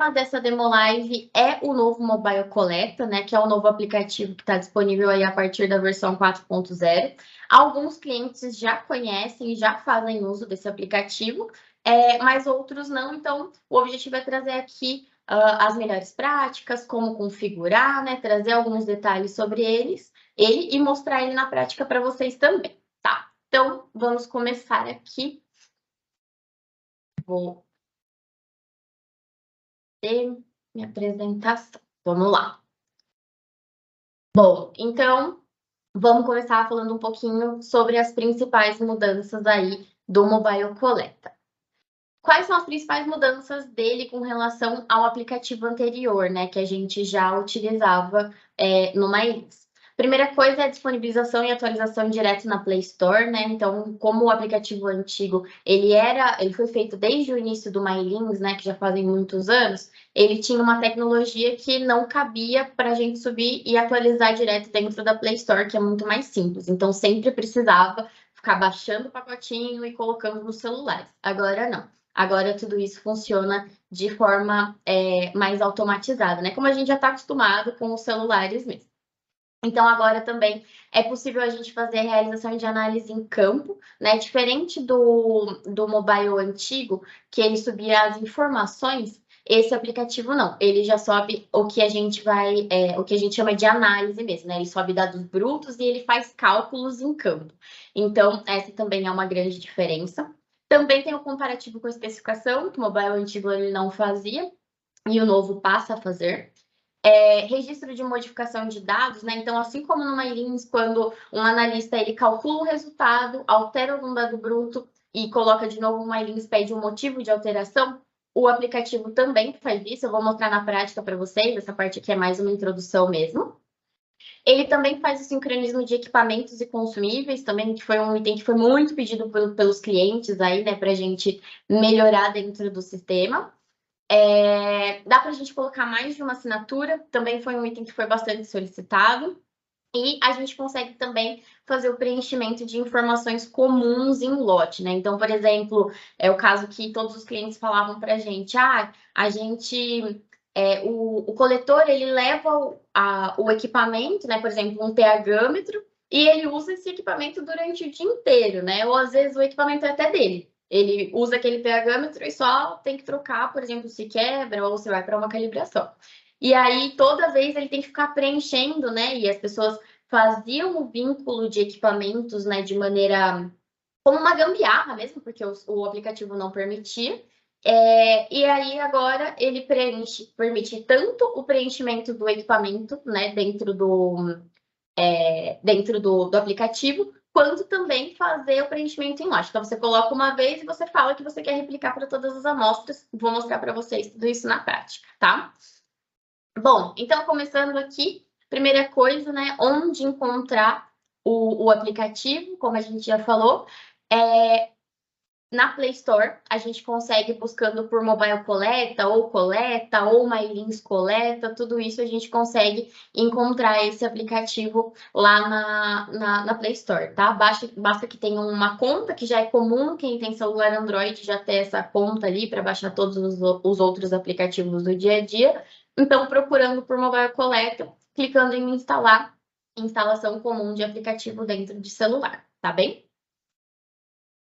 tema dessa demo live é o novo Mobile Coleta, né, que é o novo aplicativo que está disponível aí a partir da versão 4.0. Alguns clientes já conhecem, já fazem uso desse aplicativo, mas outros não. Então, o objetivo é trazer aqui as melhores práticas, como configurar, né, trazer alguns detalhes sobre ele e mostrar ele na prática para vocês também, tá? Então, vamos começar aqui. Vou ter minha apresentação. Vamos lá. Bom, então, vamos começar falando um pouquinho sobre as principais mudanças aí do Mobile Coleta. Quais são as principais mudanças dele com relação ao aplicativo anterior, né, que a gente já utilizava no MyLinks? Primeira coisa é a disponibilização e atualização direto na Play Store, né? Então, como o aplicativo antigo, ele foi feito desde o início do MyLinks, né, que já fazem muitos anos, ele tinha uma tecnologia que não cabia para a gente subir e atualizar direto dentro da Play Store, que é muito mais simples. Então, sempre precisava ficar baixando o pacotinho e colocando nos celulares. Agora não. Agora tudo isso funciona de forma mais automatizada, né? Como a gente já está acostumado com os celulares mesmo. Então, agora também é possível a gente fazer a realização de análise em campo, né? Diferente do mobile antigo, que ele subia as informações, esse aplicativo não. Ele já sobe o que a gente o que a gente chama de análise mesmo, né? Ele sobe dados brutos e ele faz cálculos em campo. Então, essa também é uma grande diferença. Também tem o comparativo com a especificação, que o mobile antigo ele não fazia, e o novo passa a fazer. Registro de modificação de dados, né? Então, assim como no MyLinks, quando um analista ele calcula um resultado, altera algum dado bruto e coloca de novo o MyLinks, pede um motivo de alteração, o aplicativo também faz isso. Eu vou mostrar na prática para vocês, essa parte aqui é mais uma introdução mesmo. Ele também faz o sincronismo de equipamentos e consumíveis, também, que foi um item que foi muito pedido pelos clientes aí, né, para a gente melhorar dentro do sistema. Dá para a gente colocar mais de uma assinatura, também foi um item que foi bastante solicitado. E a gente consegue também fazer o preenchimento de informações comuns em lote, né? Então, por exemplo, é o caso que todos os clientes falavam para a gente, o coletor, ele leva o equipamento, né? Por exemplo, um pHmetro, e ele usa esse equipamento durante o dia inteiro, né? Ou às vezes o equipamento é até dele. Ele usa aquele pHmetro e só tem que trocar, por exemplo, se quebra ou se vai para uma calibração. E aí, toda vez ele tem que ficar preenchendo, né? E as pessoas faziam o vínculo de equipamentos, né, de maneira como uma gambiarra mesmo, porque o aplicativo não permitia. E aí agora ele permite tanto o preenchimento do equipamento, né, dentro do aplicativo, quanto também fazer o preenchimento em lote. Então, você coloca uma vez e você fala que você quer replicar para todas as amostras. Vou mostrar para vocês tudo isso na prática, tá? Bom, então, começando aqui, primeira coisa, né, onde encontrar o aplicativo, como a gente já falou, na Play Store, a gente consegue buscando por Mobile Coleta, ou MyLinks Coleta, tudo isso a gente consegue encontrar esse aplicativo lá na Play Store, tá? Basta que tenha uma conta, que já é comum, quem tem celular Android já ter essa conta ali para baixar todos os outros aplicativos do dia a dia. Então, procurando por Mobile Coleta, clicando em instalar, instalação comum de aplicativo dentro de celular, tá bem?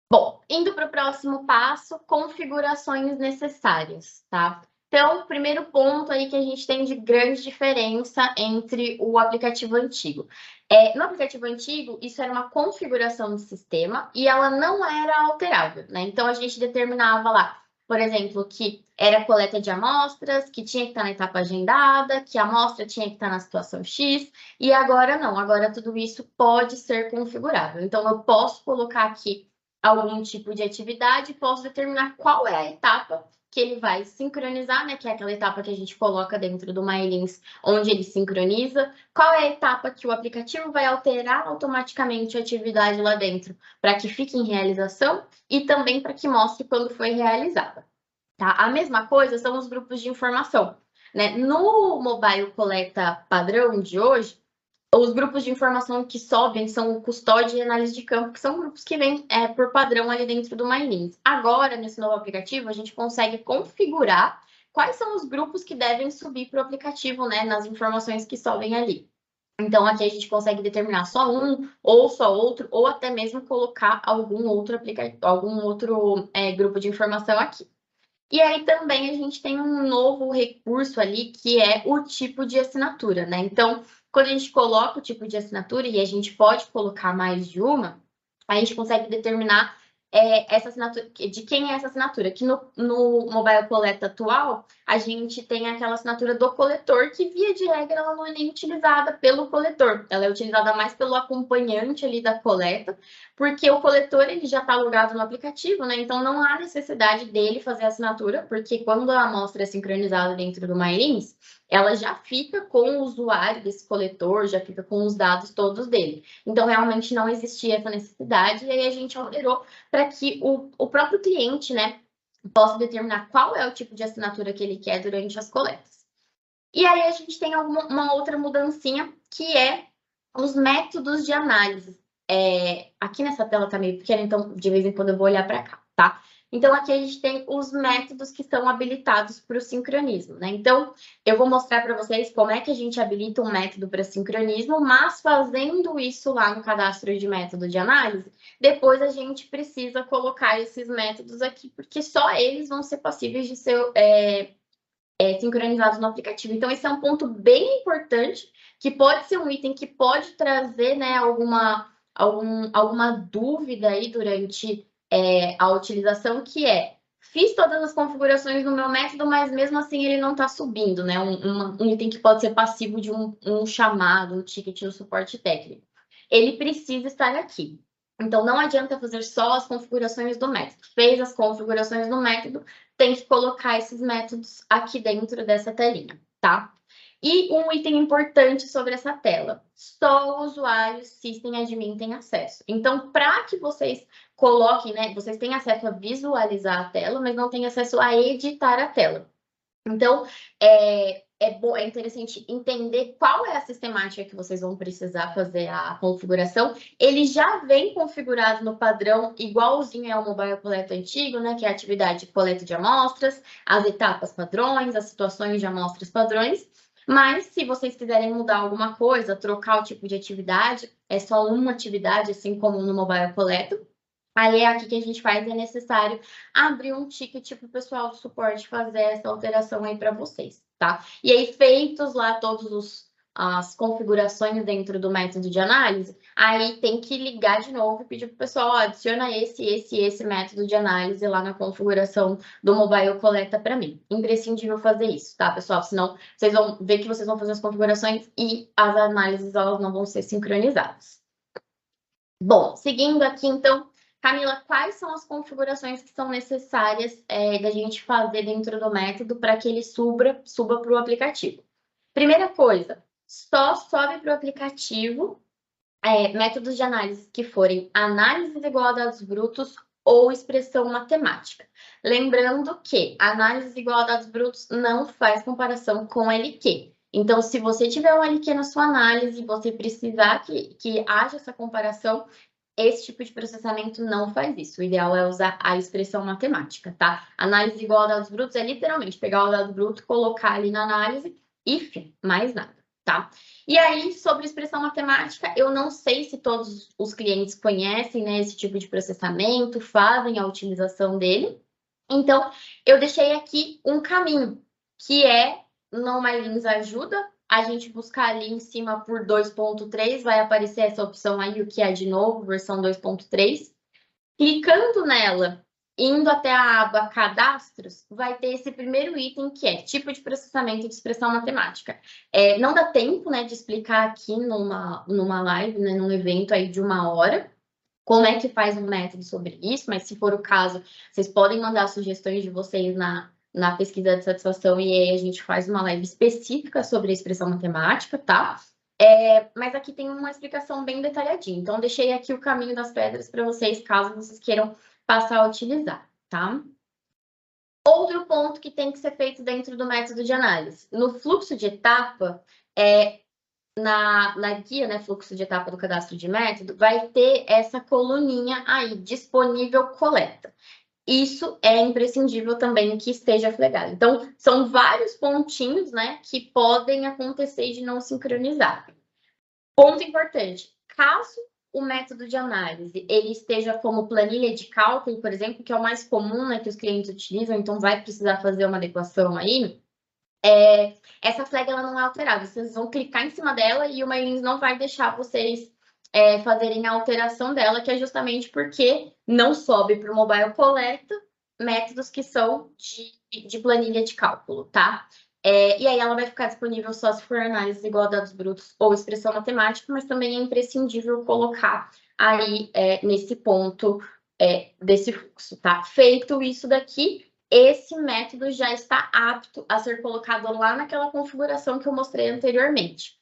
Bom, indo para o próximo passo, configurações necessárias, tá? Então, o primeiro ponto aí que a gente tem de grande diferença entre o aplicativo antigo. No aplicativo antigo, isso era uma configuração de sistema e ela não era alterável, né? Então, a gente determinava lá, por exemplo, que era coleta de amostras, que tinha que estar na etapa agendada, que a amostra tinha que estar na situação X, e agora não, agora tudo isso pode ser configurável. Então, eu posso colocar aqui algum tipo de atividade, posso determinar qual é a etapa que ele vai sincronizar, né? Que é aquela etapa que a gente coloca dentro do MyLinks, onde ele sincroniza. Qual é a etapa que o aplicativo vai alterar automaticamente a atividade lá dentro, para que fique em realização e também para que mostre quando foi realizada. Tá? A mesma coisa são os grupos de informação, né? No Mobile Coleta padrão de hoje, os grupos de informação que sobem são o custódia e análise de campo, que são grupos que vêm por padrão ali dentro do MyLinks. Agora, nesse novo aplicativo, a gente consegue configurar quais são os grupos que devem subir para o aplicativo, né, nas informações que sobem ali. Então, aqui a gente consegue determinar só um, ou só outro, ou até mesmo colocar algum outro grupo de informação aqui. E aí também a gente tem um novo recurso ali, que é o tipo de assinatura, né? Então, quando a gente coloca o tipo de assinatura, e a gente pode colocar mais de uma, a gente consegue determinar essa assinatura, de quem é essa assinatura. Aqui no Mobile Coleta atual, a gente tem aquela assinatura do coletor, que via de regra ela não é nem utilizada pelo coletor, ela é utilizada mais pelo acompanhante ali da coleta, porque o coletor ele já está logado no aplicativo, né? Então não há necessidade dele fazer a assinatura, porque quando a amostra é sincronizada dentro do MyLins, ela já fica com o usuário desse coletor, já fica com os dados todos dele. Então, realmente não existia essa necessidade, e aí a gente alterou para que o próprio cliente, né, possa determinar qual é o tipo de assinatura que ele quer durante as coletas. E aí a gente tem uma outra mudancinha, que é os métodos de análise. Aqui nessa tela tá meio pequena, então de vez em quando eu vou olhar para cá, tá? Então, aqui a gente tem os métodos que são habilitados para o sincronismo, né? Então, eu vou mostrar para vocês como é que a gente habilita um método para sincronismo, mas fazendo isso lá no cadastro de método de análise, depois a gente precisa colocar esses métodos aqui, porque só eles vão ser passíveis de ser sincronizados no aplicativo. Então, esse é um ponto bem importante, que pode ser um item que pode trazer, né, alguma dúvida aí durante a utilização, que fiz todas as configurações no meu método, mas mesmo assim ele não está subindo, né? Um item que pode ser passivo de um chamado, um ticket no suporte técnico. Ele precisa estar aqui. Então, não adianta fazer só as configurações do método. Fez as configurações do método, tem que colocar esses métodos aqui dentro dessa telinha, tá? E um item importante sobre essa tela: só o usuário System Admin tem acesso. Então, para que vocês coloquem, né, vocês têm acesso a visualizar a tela, mas não têm acesso a editar a tela. Então, é interessante entender qual é a sistemática que vocês vão precisar fazer a configuração. Ele já vem configurado no padrão, igualzinho ao Mobile Coleta antigo, né? Que é a atividade de coleta de amostras, as etapas padrões, as situações de amostras padrões. Mas, se vocês quiserem mudar alguma coisa, trocar o tipo de atividade, é só uma atividade, assim como no Mobile Coleta. Aí é aqui que a gente faz, é necessário abrir um ticket para o pessoal do suporte fazer essa alteração aí para vocês, tá? E aí, feitos lá todas as configurações dentro do método de análise, aí tem que ligar de novo e pedir para o pessoal, adiciona esse método de análise lá na configuração do Mobile Coleta para mim. Imprescindível fazer isso, tá, pessoal? Senão, vocês vão ver que vocês vão fazer as configurações e as análises, elas não vão ser sincronizadas. Bom, seguindo aqui, então, Camila, quais são as configurações que são necessárias da gente fazer dentro do método para que ele suba para o aplicativo? Primeira coisa, só sobe para o aplicativo métodos de análise que forem análises igual a dados brutos ou expressão matemática. Lembrando que análise igual a dados brutos não faz comparação com LQ. Então, se você tiver um LQ na sua análise e você precisar que haja essa comparação, esse tipo de processamento não faz isso. O ideal é usar a expressão matemática, tá? Análise igual a dados brutos é literalmente pegar o dado bruto, colocar ali na análise e fim, mais nada, tá? E aí, sobre expressão matemática, eu não sei se todos os clientes conhecem, né, esse tipo de processamento, fazem a utilização dele. Então, eu deixei aqui um caminho, que no MyLins Ajuda, a gente buscar ali em cima por 2.3, vai aparecer essa opção aí, o que é de novo, versão 2.3. Clicando nela, indo até a aba Cadastros, vai ter esse primeiro item, que é tipo de processamento de expressão matemática. Não dá tempo, né, de explicar aqui numa live, né, num evento aí de 1 hora, como é que faz um método sobre isso, mas se for o caso, vocês podem mandar sugestões de vocês na pesquisa de satisfação, e aí a gente faz uma live específica sobre a expressão matemática, tá? Mas aqui tem uma explicação bem detalhadinha. Então, deixei aqui o caminho das pedras para vocês, caso vocês queiram passar a utilizar, tá? Outro ponto que tem que ser feito dentro do método de análise. No fluxo de etapa, na guia, né, fluxo de etapa do cadastro de método, vai ter essa coluninha aí, disponível coleta. isso é imprescindível também que esteja flegado. Então, são vários pontinhos, né, que podem acontecer de não sincronizar. Ponto importante, caso o método de análise ele esteja como planilha de cálculo, por exemplo, que é o mais comum, né, que os clientes utilizam, então vai precisar fazer uma adequação aí, essa flag ela não é alterada. Vocês vão clicar em cima dela e o Mylins não vai deixar vocês fazerem a alteração dela, que é justamente porque não sobe para o Mobile Coleta métodos que são de planilha de cálculo, tá? E aí ela vai ficar disponível só se for análise igual a dados brutos ou expressão matemática, mas também é imprescindível colocar aí nesse ponto desse fluxo, tá? Feito isso daqui, esse método já está apto a ser colocado lá naquela configuração que eu mostrei anteriormente.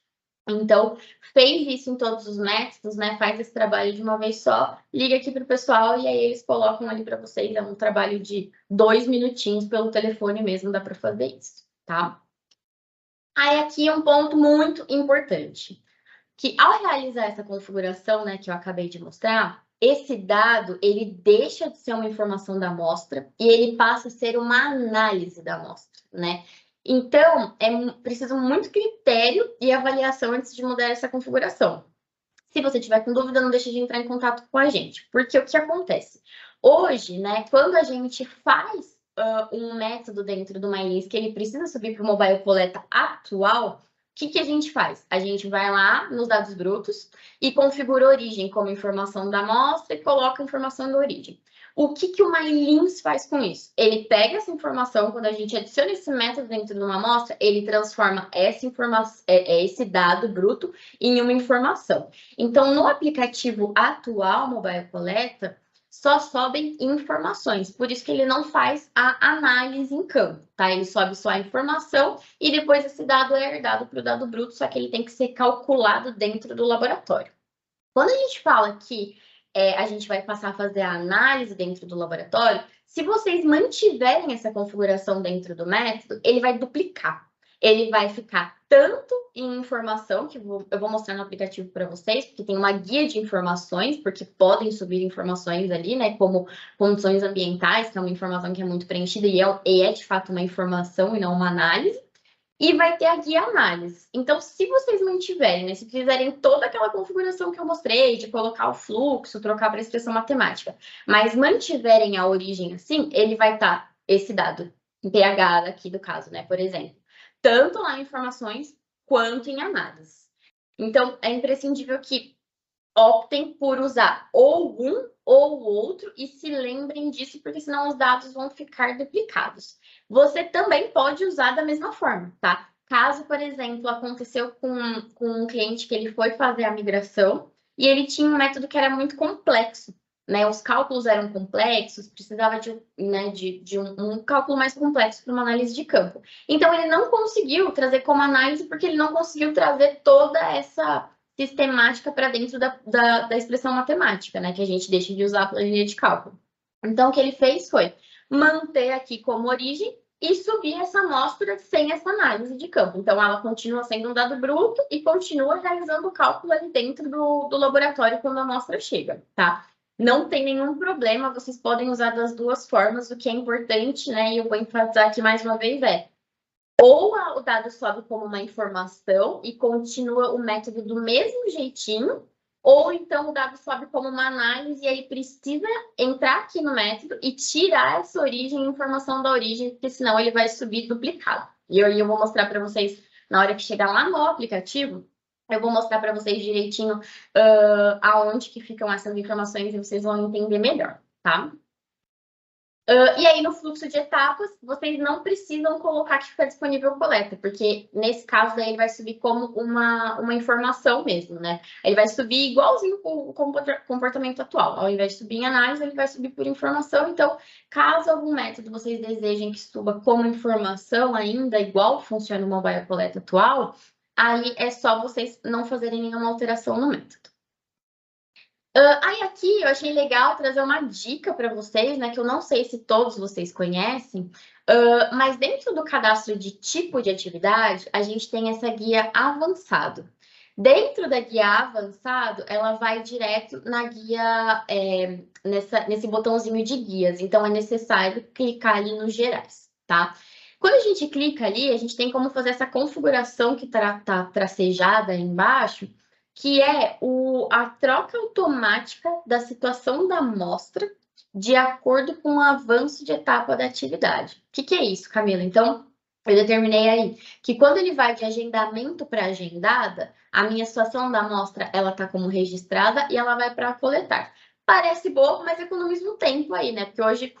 Então, fez isso em todos os métodos, né? Faz esse trabalho de uma vez só, liga aqui para o pessoal e aí eles colocam ali para vocês. É um trabalho de 2 minutinhos pelo telefone mesmo, dá para fazer isso, tá? Aí aqui é um ponto muito importante, que ao realizar essa configuração, né, que eu acabei de mostrar, esse dado, ele deixa de ser uma informação da amostra e ele passa a ser uma análise da amostra, né? Então, é preciso muito critério e avaliação antes de mudar essa configuração. Se você tiver com dúvida, não deixe de entrar em contato com a gente, porque o que acontece? Hoje, né, quando a gente faz um método dentro do Mylins que ele precisa subir para o Mobile Coleta atual, o que a gente faz? A gente vai lá nos dados brutos e configura a origem como informação da amostra e coloca a informação da origem. O que o Mylins faz com isso? Ele pega essa informação, quando a gente adiciona esse método dentro de uma amostra, ele transforma essa informação, esse dado bruto em uma informação. Então, no aplicativo atual Mobile Coleta, só sobem informações, por isso que ele não faz a análise em campo, tá? Ele sobe só a informação e depois esse dado é herdado para o dado bruto, só que ele tem que ser calculado dentro do laboratório. Quando a gente fala que a gente vai passar a fazer a análise dentro do laboratório, se vocês mantiverem essa configuração dentro do método, ele vai duplicar. Ele vai ficar tanto em informação, que eu vou mostrar no aplicativo para vocês, porque tem uma guia de informações, porque podem subir informações ali, né, como condições ambientais, que é uma informação que é muito preenchida e é de fato uma informação e não uma análise. E vai ter a guia análise. Então, se vocês mantiverem, né, se fizerem toda aquela configuração que eu mostrei, de colocar o fluxo, trocar para expressão matemática, mas mantiverem a origem assim, ele vai estar, esse dado, em pH aqui do caso, né, por exemplo, tanto lá em informações, quanto em análise. Então, é imprescindível que optem por usar ou um ou outro e se lembrem disso, porque senão os dados vão ficar duplicados. Você também pode usar da mesma forma, tá? Caso, por exemplo, aconteceu com um cliente que ele foi fazer a migração e ele tinha um método que era muito complexo, né? Os cálculos eram complexos, precisava de um cálculo mais complexo para uma análise de campo. Então, ele não conseguiu trazer como análise porque ele não conseguiu trazer toda essa sistemática para dentro da expressão matemática, né? Que a gente deixa de usar a planilha de cálculo. Então, o que ele fez foi manter aqui como origem e subir essa amostra sem essa análise de campo. Então, ela continua sendo um dado bruto e continua realizando o cálculo ali dentro do laboratório quando a amostra chega, tá? Não tem nenhum problema, vocês podem usar das duas formas. O que é importante, né, e eu vou enfatizar aqui mais uma vez, ou o dado sobe como uma informação e continua o método do mesmo jeitinho, ou então o dado sobe como uma análise e aí precisa entrar aqui no método e tirar essa origem, informação da origem, porque senão ele vai subir duplicado. E aí eu vou mostrar para vocês, na hora que chegar lá no aplicativo, eu vou mostrar para vocês direitinho aonde que ficam essas informações e vocês vão entender melhor, tá? E aí, no fluxo de etapas, vocês não precisam colocar que fica disponível coleta, porque nesse caso daí ele vai subir como uma informação mesmo, né? Ele vai subir igualzinho o comportamento atual. Ao invés de subir em análise, ele vai subir por informação. Então, caso algum método vocês desejem que suba como informação ainda, igual funciona o Mobile Coleta atual, aí é só vocês não fazerem nenhuma alteração no método. Aí aqui eu achei legal trazer uma dica para vocês, né? Que eu não sei se todos vocês conhecem, mas dentro do cadastro de tipo de atividade, a gente tem essa guia avançado. Dentro da guia avançado, ela vai direto na guia, nesse botãozinho de guias. Então, é necessário clicar ali nos gerais, tá? Quando a gente clica ali, a gente tem como fazer essa configuração que tá tracejada aí embaixo, que é a troca automática da situação da amostra de acordo com o avanço de etapa da atividade. O que é isso, Camila? Então, eu determinei aí que quando ele vai de agendamento para agendada, a minha situação da amostra, ela tá como registrada e ela vai para coletar. Parece bobo, mas economiza um tempo aí, né? Porque hoje,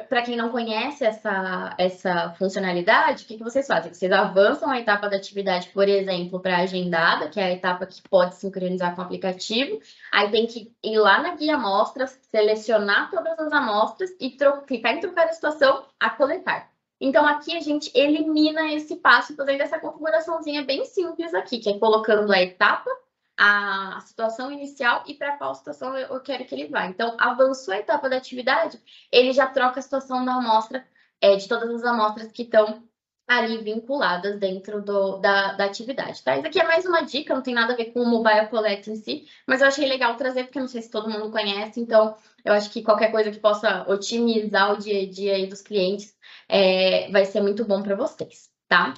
para quem não conhece essa funcionalidade, o que vocês fazem? Vocês avançam a etapa da atividade, por exemplo, para agendada, que é a etapa que pode sincronizar com o aplicativo. Aí tem que ir lá na guia amostras, selecionar todas as amostras e clicar em trocar a situação a coletar. Então, aqui a gente elimina esse passo, fazendo essa configuraçãozinha bem simples aqui, que é colocando a etapa, a situação inicial e para qual situação eu quero que ele vá. Então, avançou a etapa da atividade, ele já troca a situação da amostra, de todas as amostras que estão ali vinculadas dentro da atividade, tá? Isso aqui é mais uma dica, não tem nada a ver com o Mobile Collect em si, mas eu achei legal trazer, porque não sei se todo mundo conhece, então eu acho que qualquer coisa que possa otimizar o dia a dia aí dos clientes vai ser muito bom para vocês, tá?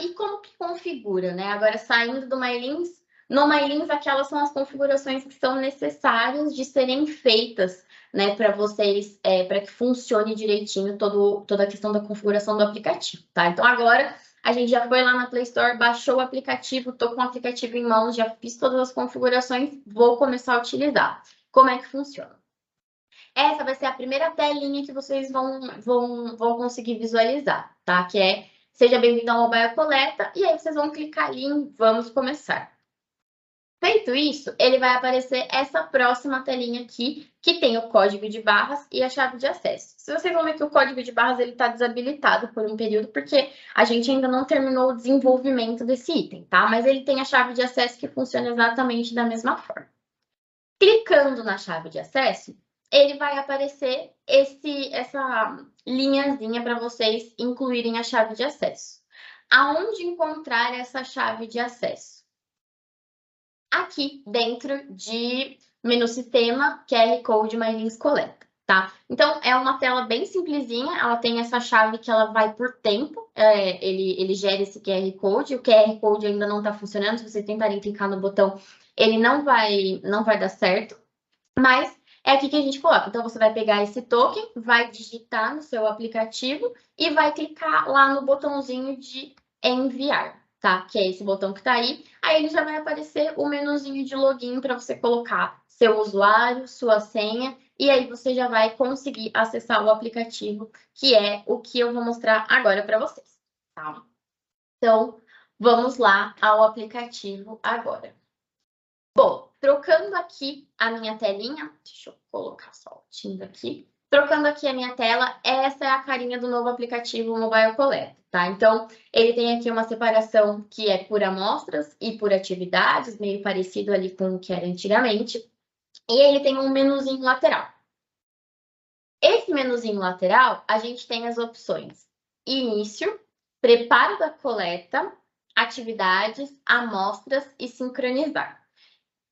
E como que configura, né? Agora, saindo do MyLins, no MyLins, aquelas são as configurações que são necessárias de serem feitas, né, para vocês, para que funcione direitinho toda a questão da configuração do aplicativo, tá? Então, agora, a gente já foi lá na Play Store, baixou o aplicativo, estou com o aplicativo em mãos, já fiz todas as configurações, vou começar a utilizar. Como é que funciona? Essa vai ser a primeira telinha que vocês vão conseguir visualizar, tá? Que é Seja bem-vindo ao Mobile Coleta, e aí vocês vão clicar ali em Vamos Começar. Feito isso, ele vai aparecer essa próxima telinha aqui, que tem o código de barras e a chave de acesso. Se vocês vão ver que o código de barras está desabilitado por um período, porque a gente ainda não terminou o desenvolvimento desse item, tá? Mas ele tem a chave de acesso que funciona exatamente da mesma forma. Clicando na chave de acesso, ele vai aparecer essa linhazinha para vocês incluírem a chave de acesso. Aonde encontrar essa chave de acesso? Aqui dentro de menu sistema, QR Code MyLins Coleta, tá? Então, é uma tela bem simplesinha, ela tem essa chave que ela vai por tempo, ele gera esse QR Code, o QR Code ainda não está funcionando, se vocês tentarem clicar no botão, ele não vai dar certo, mas é aqui que a gente coloca. Então, você vai pegar esse token, vai digitar no seu aplicativo e vai clicar lá no botãozinho de enviar, tá? Que é esse botão que tá aí. Aí ele já vai aparecer o menuzinho de login para você colocar seu usuário, sua senha, e aí você já vai conseguir acessar o aplicativo, que é o que eu vou mostrar agora para vocês, tá? Então, vamos lá ao aplicativo agora. Bom, trocando aqui a minha telinha, deixa eu colocar só o Tinder aqui. Trocando aqui a minha tela, essa é a carinha do novo aplicativo Mobile Coleta, tá? Então, ele tem aqui uma separação que é por amostras e por atividades, meio parecido ali com o que era antigamente. E ele tem um menuzinho lateral. Esse menuzinho lateral, a gente tem as opções início, preparo da coleta, atividades, amostras e sincronizar.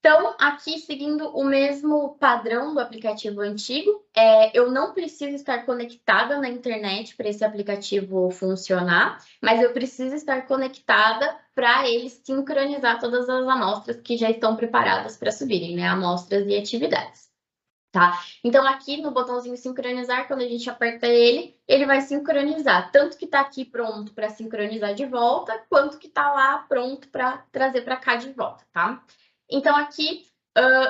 Então, aqui, seguindo o mesmo padrão do aplicativo antigo, eu não preciso estar conectada na internet para esse aplicativo funcionar, mas eu preciso estar conectada para ele sincronizar todas as amostras que já estão preparadas para subirem, né? Amostras e atividades, tá? Então, aqui no botãozinho sincronizar, quando a gente aperta ele, ele vai sincronizar, tanto que está aqui pronto para sincronizar de volta, quanto que está lá pronto para trazer para cá de volta, tá? Então, aqui,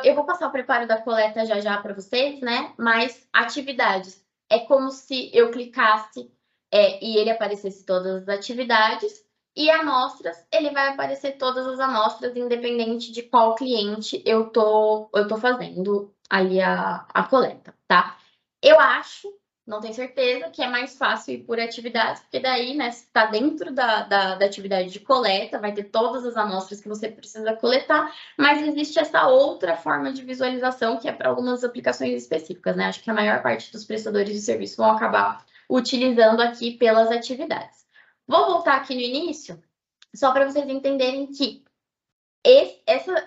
eu vou passar o preparo da coleta já para vocês, né? Mas atividades, é como se eu clicasse e ele aparecesse todas as atividades. E amostras, ele vai aparecer todas as amostras, independente de qual cliente eu tô fazendo ali a coleta, tá? Eu acho, não tenho certeza, que é mais fácil ir por atividades, porque daí, né, se está dentro da atividade de coleta, vai ter todas as amostras que você precisa coletar, mas existe essa outra forma de visualização que é para algumas aplicações específicas, né? Acho que a maior parte dos prestadores de serviço vão acabar utilizando aqui pelas atividades. Vou voltar aqui no início, só para vocês entenderem que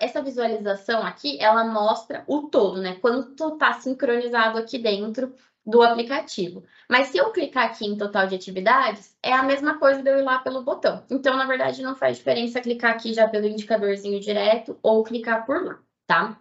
Essa visualização aqui, ela mostra o todo, né? Quanto está sincronizado aqui dentro do aplicativo. Mas se eu clicar aqui em total de atividades, é a mesma coisa de eu ir lá pelo botão. Então, na verdade, não faz diferença clicar aqui já pelo indicadorzinho direto ou clicar por lá, tá?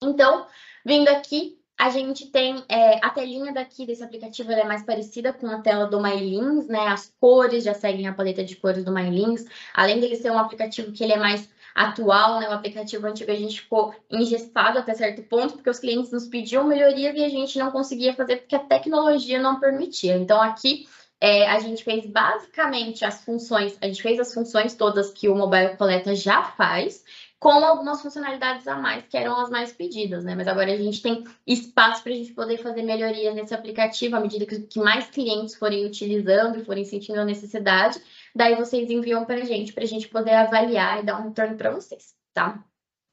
Então, vindo aqui, a gente tem a telinha daqui desse aplicativo, ela é mais parecida com a tela do MyLins, né? As cores já seguem a paleta de cores do MyLins. Além dele ser um aplicativo que ele é mais atual, né? O aplicativo antigo a gente ficou engessado até certo ponto, porque os clientes nos pediam melhorias e a gente não conseguia fazer porque a tecnologia não permitia. Então, aqui a gente fez basicamente as funções todas que o Mobile Coleta já faz, com algumas funcionalidades a mais, que eram as mais pedidas, né? Mas agora a gente tem espaço para a gente poder fazer melhorias nesse aplicativo, à medida que mais clientes forem utilizando e forem sentindo a necessidade, daí vocês enviam para a gente poder avaliar e dar um retorno para vocês, tá?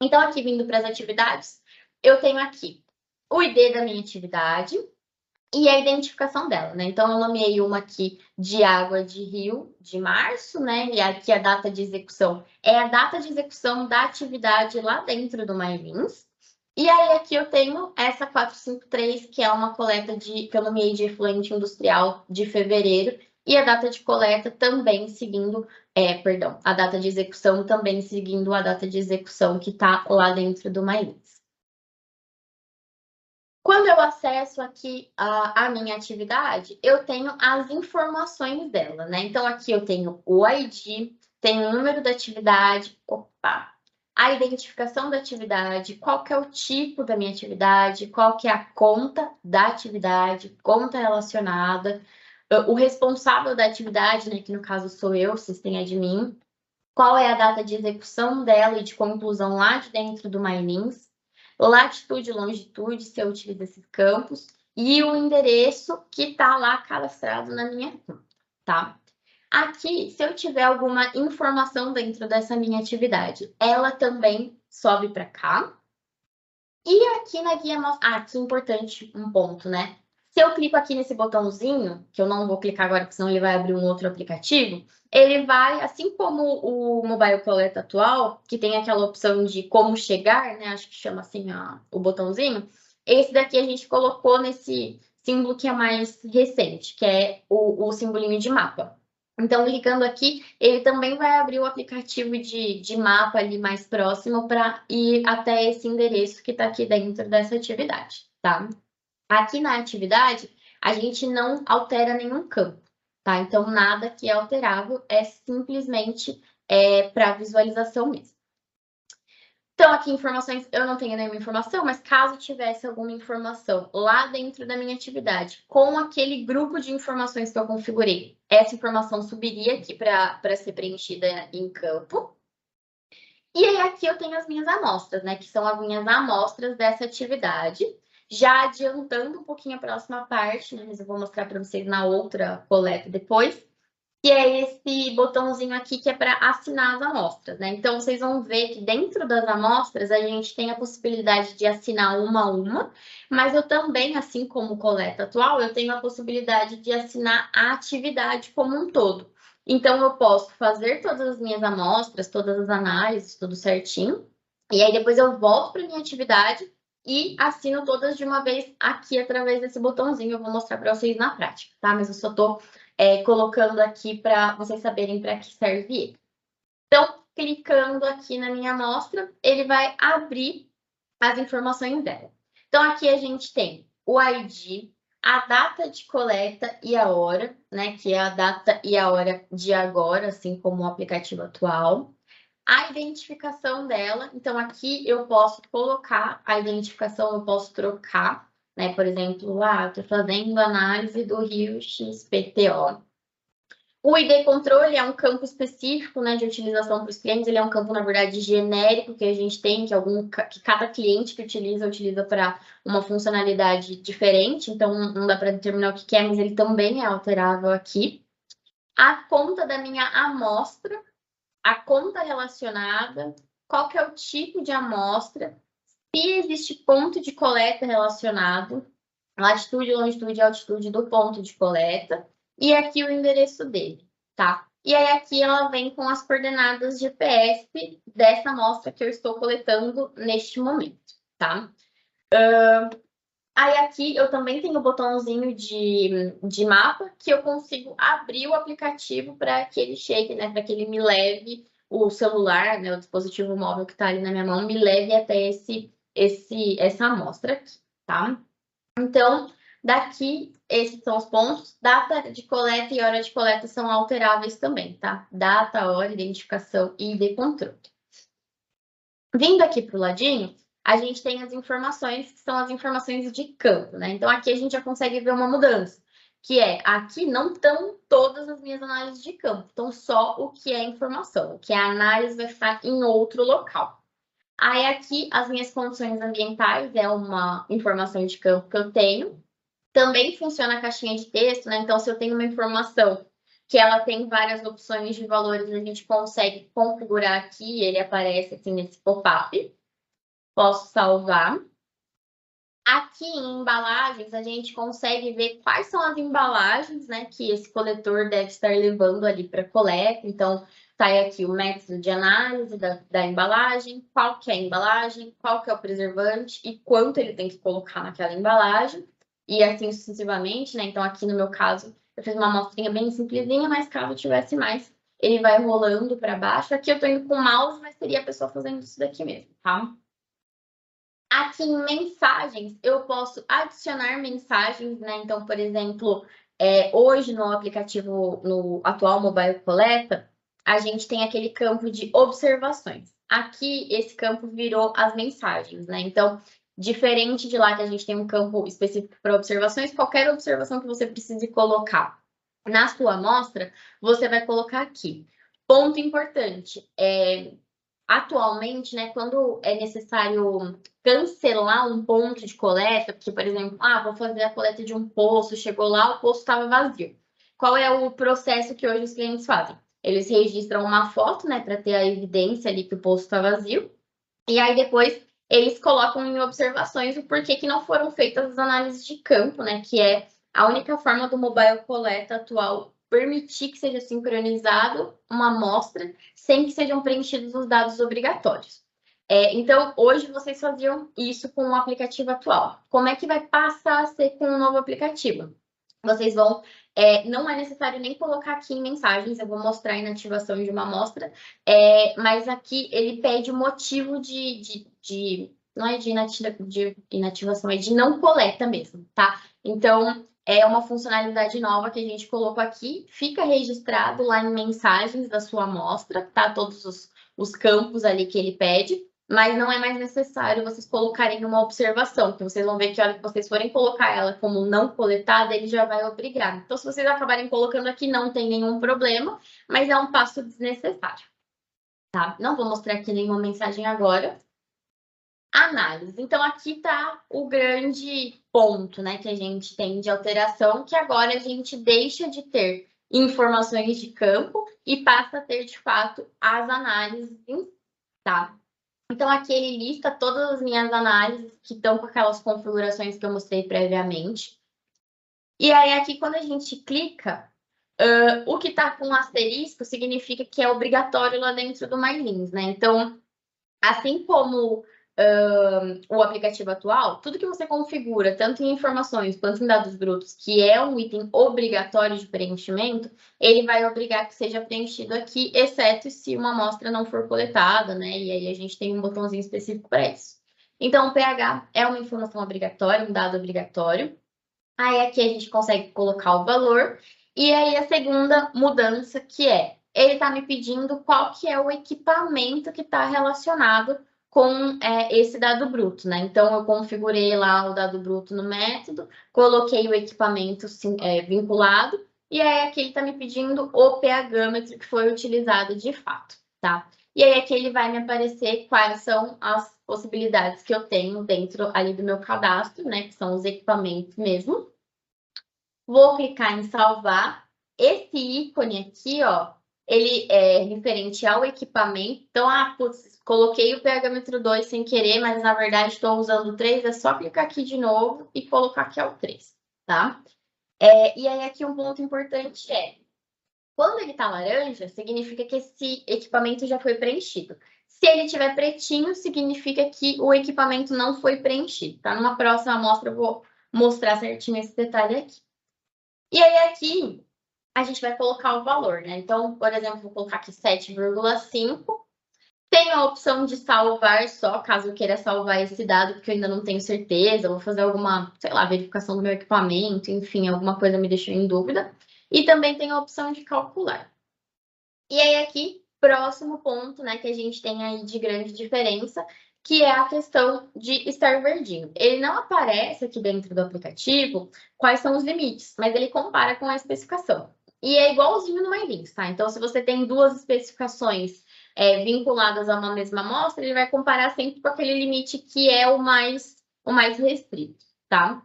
Então, aqui vindo para as atividades, eu tenho aqui o ID da minha atividade e a identificação dela, né? Então, eu nomeei uma aqui de água de rio de março, né? E aqui a data de execução é a data de execução da atividade lá dentro do MyLins. E aí, aqui eu tenho essa 453, que é uma coleta que eu nomeei de efluente industrial de fevereiro, e a data de coleta também seguindo, a data de execução também seguindo a data de execução que está lá dentro do MyLins. Quando eu acesso aqui a minha atividade, eu tenho as informações dela, né? Então, aqui eu tenho o ID, tenho o número da atividade, a identificação da atividade, qual que é o tipo da minha atividade, qual que é a conta da atividade, conta relacionada, o responsável da atividade, né? Que no caso sou eu, sistema admin, qual é a data de execução dela e de conclusão lá de dentro do MyLins, latitude e longitude, se eu utilizo esses campos, e o endereço que está lá cadastrado na minha conta, tá? Aqui, se eu tiver alguma informação dentro dessa minha atividade, ela também sobe para cá. E aqui na guia mostra... aqui é importante um ponto, né? Se eu clico aqui nesse botãozinho, que eu não vou clicar agora, porque senão ele vai abrir um outro aplicativo, ele vai, assim como o Mobile Coleta atual, que tem aquela opção de como chegar, né? Acho que chama assim o botãozinho. Esse daqui a gente colocou nesse símbolo que é mais recente, que é o simbolinho de mapa. Então, clicando aqui, ele também vai abrir o aplicativo de mapa ali mais próximo para ir até esse endereço que está aqui dentro dessa atividade, tá? Aqui na atividade, a gente não altera nenhum campo, tá? Então, nada que é alterável, é simplesmente para visualização mesmo. Então, aqui informações, eu não tenho nenhuma informação, mas caso tivesse alguma informação lá dentro da minha atividade, com aquele grupo de informações que eu configurei, essa informação subiria aqui para ser preenchida em campo. E aí, aqui eu tenho as minhas amostras, né? Que são as minhas amostras dessa atividade. Já adiantando um pouquinho a próxima parte, né? Mas eu vou mostrar para vocês na outra coleta depois. Que é esse botãozinho aqui que é para assinar as amostras, né? Então, vocês vão ver que dentro das amostras a gente tem a possibilidade de assinar uma a uma, mas eu também, assim como o coleta atual, eu tenho a possibilidade de assinar a atividade como um todo. Então, eu posso fazer todas as minhas amostras, todas as análises, tudo certinho, e aí depois eu volto para minha atividade e assino todas de uma vez aqui através desse botãozinho. Eu vou mostrar para vocês na prática, tá? Mas eu só estou colocando aqui para vocês saberem para que serve ele. Então, clicando aqui na minha amostra, ele vai abrir as informações dela. Então, aqui a gente tem o ID, a data de coleta e a hora, né? Que é a data e a hora de agora, assim como o aplicativo atual. A identificação dela, então aqui eu posso colocar a identificação, eu posso trocar, né? Por exemplo, estou fazendo análise do rio XPTO. O ID controle é um campo específico, né, de utilização para os clientes. Ele é um campo, na verdade, genérico que a gente tem, que cada cliente que utiliza para uma funcionalidade diferente. Então, não dá para determinar o que é, mas ele também é alterável aqui. A conta da minha amostra, a conta relacionada, qual que é o tipo de amostra, se existe ponto de coleta relacionado, latitude, longitude e altitude do ponto de coleta, e aqui o endereço dele, tá? E aí aqui ela vem com as coordenadas GPS dessa amostra que eu estou coletando neste momento, tá? Aí aqui eu também tenho o botãozinho de mapa que eu consigo abrir o aplicativo para que ele chegue, né? Para que ele me leve o celular, né? O dispositivo móvel que está ali na minha mão, me leve até essa amostra aqui, tá? Então, daqui, esses são os pontos. Data de coleta e hora de coleta são alteráveis também, tá? Data, hora, identificação e ID controle. Vindo aqui para o ladinho, a gente tem as informações, que são as informações de campo, né? Então, aqui a gente já consegue ver uma mudança, que é, aqui não estão todas as minhas análises de campo, então só o que é informação, o que é análise vai ficar em outro local. Aí, aqui, as minhas condições ambientais, é uma informação de campo que eu tenho. Também funciona a caixinha de texto, né? Então, se eu tenho uma informação que ela tem várias opções de valores, a gente consegue configurar aqui, ele aparece assim nesse pop-up. Posso salvar. Aqui em embalagens, a gente consegue ver quais são as embalagens, né, que esse coletor deve estar levando ali para coleta. Então, tá aí aqui o método de análise da embalagem, qual que é a embalagem, qual que é o preservante e quanto ele tem que colocar naquela embalagem, e assim sucessivamente, né? Então, aqui no meu caso, eu fiz uma amostrinha bem simplesinha, mas caso tivesse mais, ele vai rolando para baixo. Aqui eu tô indo com o mouse, mas seria a pessoa fazendo isso daqui mesmo, tá? Aqui em mensagens, eu posso adicionar mensagens, né? Então, por exemplo, hoje no aplicativo, no atual Mobile Coleta, a gente tem aquele campo de observações. Aqui, esse campo virou as mensagens, né? Então, diferente de lá que a gente tem um campo específico para observações, qualquer observação que você precise colocar na sua amostra, você vai colocar aqui. Ponto importante, atualmente, né, quando é necessário cancelar um ponto de coleta, porque, por exemplo, vou fazer a coleta de um poço, chegou lá, o poço estava vazio. Qual é o processo que hoje os clientes fazem? Eles registram uma foto, né, para ter a evidência ali que o poço está vazio, e aí depois eles colocam em observações o porquê que não foram feitas as análises de campo, né, que é a única forma do Mobile Coleta atual permitir que seja sincronizado uma amostra sem que sejam preenchidos os dados obrigatórios. Então, hoje vocês faziam isso com o aplicativo atual. Como é que vai passar a ser com o novo aplicativo? Vocês vão... não é necessário nem colocar aqui em mensagens, eu vou mostrar a inativação de uma amostra, mas aqui ele pede o motivo não é de inativação, é de não coleta mesmo, tá? Então, é uma funcionalidade nova que a gente colocou aqui, fica registrado lá em mensagens da sua amostra, tá? Todos os campos ali que ele pede, mas não é mais necessário vocês colocarem uma observação, porque vocês vão ver que a hora que vocês forem colocar ela como não coletada, ele já vai obrigar. Então, se vocês acabarem colocando aqui, não tem nenhum problema, mas é um passo desnecessário, tá? Não vou mostrar aqui nenhuma mensagem agora. Análise. Então, aqui está o grande ponto, né, que a gente tem de alteração, que agora a gente deixa de ter informações de campo e passa a ter, de fato, as análises em si, tá? Então, aqui ele lista todas as minhas análises que estão com aquelas configurações que eu mostrei previamente. E aí, aqui, quando a gente clica, o que está com asterisco significa que é obrigatório lá dentro do MyLins, né? Então, assim como o aplicativo atual, tudo que você configura, tanto em informações quanto em dados brutos, que é um item obrigatório de preenchimento, ele vai obrigar que seja preenchido aqui, exceto se uma amostra não for coletada, né? E aí a gente tem um botãozinho específico para isso. Então, o pH é uma informação obrigatória, um dado obrigatório. Aí aqui a gente consegue colocar o valor. E aí a segunda mudança que ele está me pedindo qual que é o equipamento que está relacionado com esse dado bruto, né? Então, eu configurei lá o dado bruto no método, coloquei o equipamento vinculado, e aí aqui ele está me pedindo o pHmetro que foi utilizado de fato, tá? E aí aqui ele vai me aparecer quais são as possibilidades que eu tenho dentro ali do meu cadastro, né? Que são os equipamentos mesmo. Vou clicar em salvar. Esse ícone aqui, ó, ele é referente ao equipamento. Então, putz, coloquei o pHmetro 2 sem querer, mas na verdade estou usando o 3. É só clicar aqui de novo e colocar que é o 3, tá? E aí aqui um ponto importante Quando ele está laranja, significa que esse equipamento já foi preenchido. Se ele tiver pretinho, significa que o equipamento não foi preenchido, tá? Numa próxima amostra eu vou mostrar certinho esse detalhe aqui. E aí aqui a gente vai colocar o valor, né? Então, por exemplo, vou colocar aqui 7,5. Tem a opção de salvar só, caso eu queira salvar esse dado, porque eu ainda não tenho certeza, vou fazer alguma, sei lá, verificação do meu equipamento, enfim, alguma coisa me deixou em dúvida. E também tem a opção de calcular. E aí aqui, próximo ponto, né, que a gente tem aí de grande diferença, que é a questão de estar verdinho. Ele não aparece aqui dentro do aplicativo quais são os limites, mas ele compara com a especificação. E é igualzinho no MyLinks, tá? Então, se você tem duas especificações vinculadas a uma mesma amostra, ele vai comparar sempre com aquele limite que é o mais restrito, tá?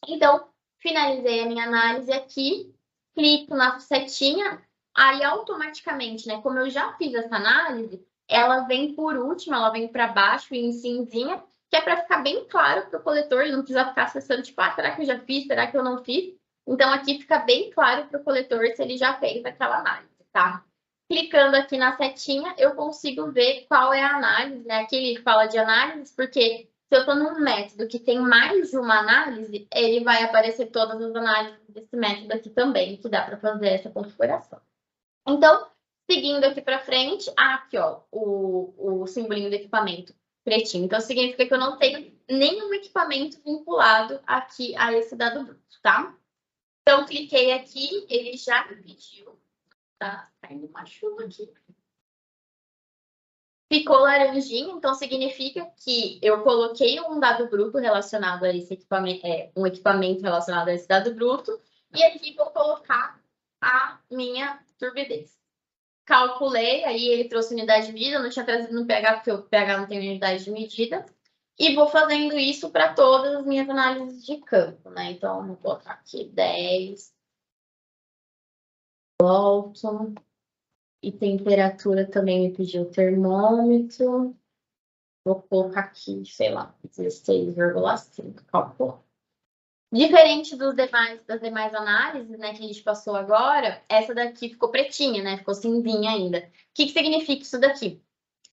Então, finalizei a minha análise aqui, clico na setinha, aí automaticamente, né, como eu já fiz essa análise, ela vem por último, ela vem para baixo em cinzinha, que é para ficar bem claro para o coletor, ele não precisa ficar acessando, tipo, ah, será que eu já fiz, será que eu não fiz? Então, aqui fica bem claro para o coletor se ele já fez aquela análise, tá? Clicando aqui na setinha, eu consigo ver qual é a análise, né? Aqui ele fala de análise, porque se eu estou num método que tem mais de uma análise, ele vai aparecer todas as análises desse método aqui também, que dá para fazer essa configuração. Então, seguindo aqui para frente, aqui, ó, o simbolinho do equipamento pretinho. Então, significa que eu não tenho nenhum equipamento vinculado aqui a esse dado bruto, tá? Então, cliquei aqui, ele já me pediu, tá? Caindo uma chuva aqui. Ficou laranjinha, então significa que eu coloquei um dado bruto relacionado a esse equipamento, um equipamento relacionado a esse dado bruto, e aqui vou colocar a minha turbidez. Calculei, aí ele trouxe unidade de medida, não tinha trazido no pH, porque o pH não tem unidade de medida, e vou fazendo isso para todas as minhas análises de campo, né? Então, vou colocar aqui 10, volto, e temperatura também me pediu o termômetro. Vou colocar aqui, sei lá, 16,5, calcular. Diferente das demais análises, né, que a gente passou agora, essa daqui ficou pretinha, né, ficou cinzinha ainda. O que significa isso daqui?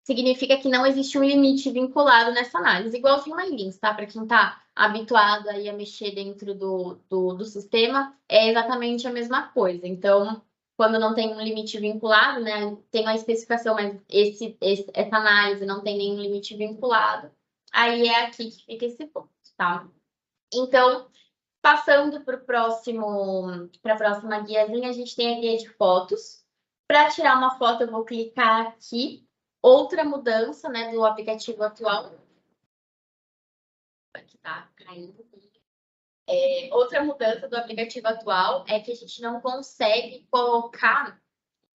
Significa que não existe um limite vinculado nessa análise, igualzinho a MyLinks, tá? Para quem está habituado aí a mexer dentro do sistema, é exatamente a mesma coisa. Então, quando não tem um limite vinculado, né, tem a especificação, mas essa análise não tem nenhum limite vinculado, aí é aqui que fica esse ponto, tá? Então, passando para a próxima guiazinha, a gente tem a guia de fotos. Para tirar uma foto, eu vou clicar aqui. Outra mudança, né, do aplicativo atual. Aqui tá caindo. Outra mudança do aplicativo atual é que a gente não consegue colocar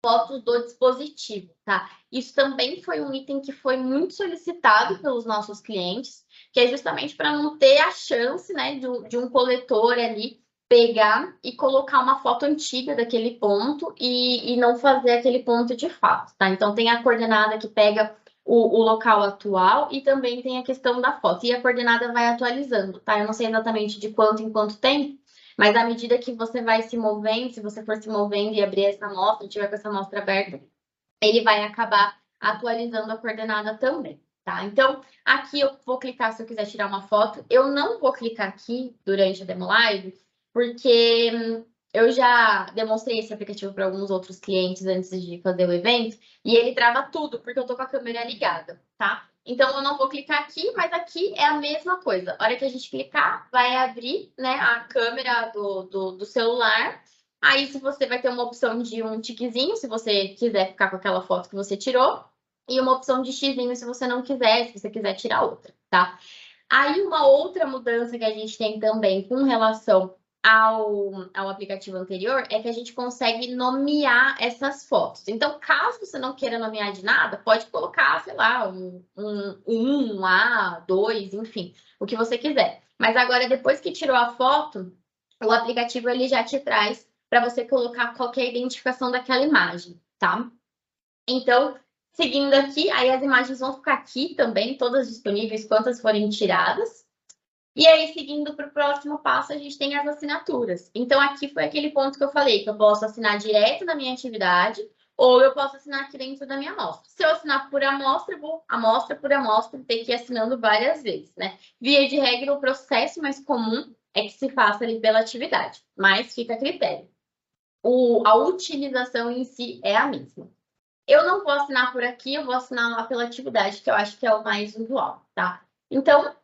fotos do dispositivo, tá? Isso também foi um item que foi muito solicitado pelos nossos clientes, que é justamente para não ter a chance, né, de um coletor ali pegar e colocar uma foto antiga daquele ponto e não fazer aquele ponto de fato, tá? Então, tem a coordenada que pega o local atual e também tem a questão da foto. E a coordenada vai atualizando, tá? Eu não sei exatamente de quanto em quanto tempo, mas à medida que você vai se movendo, se você for se movendo e abrir essa amostra, tiver com essa amostra aberta, ele vai acabar atualizando a coordenada também, tá? Então, aqui eu vou clicar se eu quiser tirar uma foto. Eu não vou clicar aqui durante a demo live, porque eu já demonstrei esse aplicativo para alguns outros clientes antes de fazer o evento, e ele trava tudo, porque eu tô com a câmera ligada, tá? Então, eu não vou clicar aqui, mas aqui é a mesma coisa. A hora que a gente clicar, vai abrir, né, a câmera do celular. Aí, se você vai ter uma opção de um tiquezinho, se você quiser ficar com aquela foto que você tirou, e uma opção de xizinho se você não quiser, se você quiser tirar outra, tá? Aí, uma outra mudança que a gente tem também com relação ao aplicativo anterior é que a gente consegue nomear essas fotos. Então, caso você não queira nomear de nada, pode colocar, sei lá, um A, 2, enfim, o que você quiser. Mas agora, depois que tirou a foto, o aplicativo ele já te traz para você colocar qualquer identificação daquela imagem, tá? Então, seguindo aqui, aí as imagens vão ficar aqui também, todas disponíveis, quantas forem tiradas. E aí, seguindo para o próximo passo, a gente tem as assinaturas. Então, aqui foi aquele ponto que eu falei, que eu posso assinar direto na minha atividade, ou eu posso assinar aqui dentro da minha amostra. Se eu assinar por amostra, eu vou amostra por amostra, ter que ir assinando várias vezes, né? Via de regra, o processo mais comum é que se faça ali pela atividade, mas fica a critério. A utilização em si é a mesma. Eu não vou assinar por aqui, eu vou assinar lá pela atividade, que eu acho que é o mais usual, tá? Então,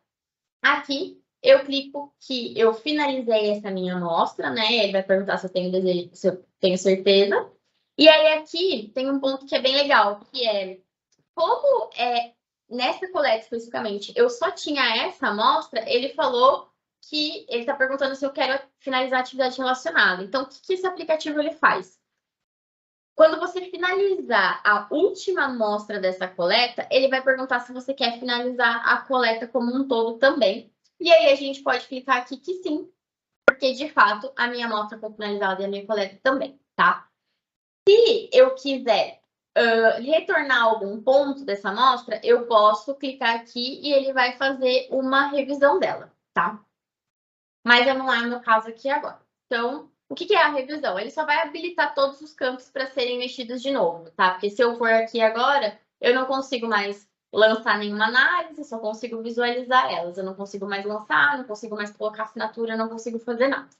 aqui eu clico que eu finalizei essa minha amostra, né? Ele vai perguntar se eu tenho desejo, se eu tenho certeza. E aí aqui tem um ponto que é bem legal, que é como nessa coleta especificamente eu só tinha essa amostra, ele falou que ele está perguntando se eu quero finalizar a atividade relacionada. Então, o que esse aplicativo ele faz? Quando você finalizar a última amostra dessa coleta, ele vai perguntar se você quer finalizar a coleta como um todo também. E aí a gente pode clicar aqui que sim, porque de fato a minha amostra foi finalizada e a minha coleta também, tá? Se eu quiser retornar algum ponto dessa amostra, eu posso clicar aqui e ele vai fazer uma revisão dela, tá? Mas não é o meu caso aqui agora. Então, o que é a revisão? Ele só vai habilitar todos os campos para serem mexidos de novo, tá? Porque se eu for aqui agora, eu não consigo mais lançar nenhuma análise, só consigo visualizar elas. Eu não consigo mais lançar, não consigo mais colocar assinatura, não consigo fazer nada,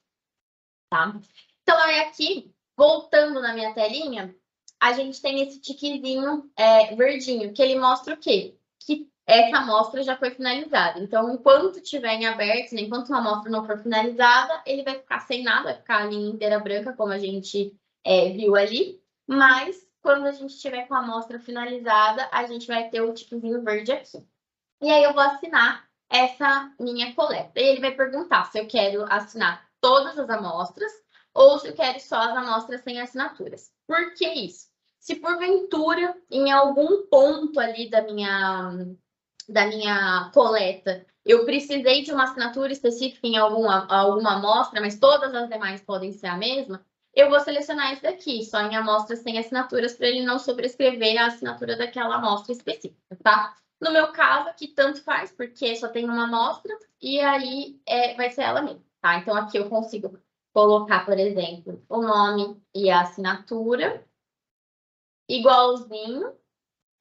tá? Então, aí aqui, voltando na minha telinha, a gente tem esse tiquezinho verdinho, que ele mostra o quê? Que essa amostra já foi finalizada. Então, enquanto estiver em aberto, enquanto uma amostra não for finalizada, ele vai ficar sem nada, vai ficar a linha inteira branca, como a gente viu ali. Mas, quando a gente estiver com a amostra finalizada, a gente vai ter o tiquezinho verde aqui. E aí, eu vou assinar essa minha coleta. E ele vai perguntar se eu quero assinar todas as amostras ou se eu quero só as amostras sem assinaturas. Por que isso? Se porventura, em algum ponto ali da minha coleta, eu precisei de uma assinatura específica em alguma amostra, mas todas as demais podem ser a mesma, eu vou selecionar esse daqui, só em amostras sem assinaturas, para ele não sobrescrever a assinatura daquela amostra específica, tá? No meu caso, aqui tanto faz, porque só tem uma amostra, e aí vai ser ela mesma, tá? Então, aqui eu consigo colocar, por exemplo, o nome e a assinatura, igualzinho,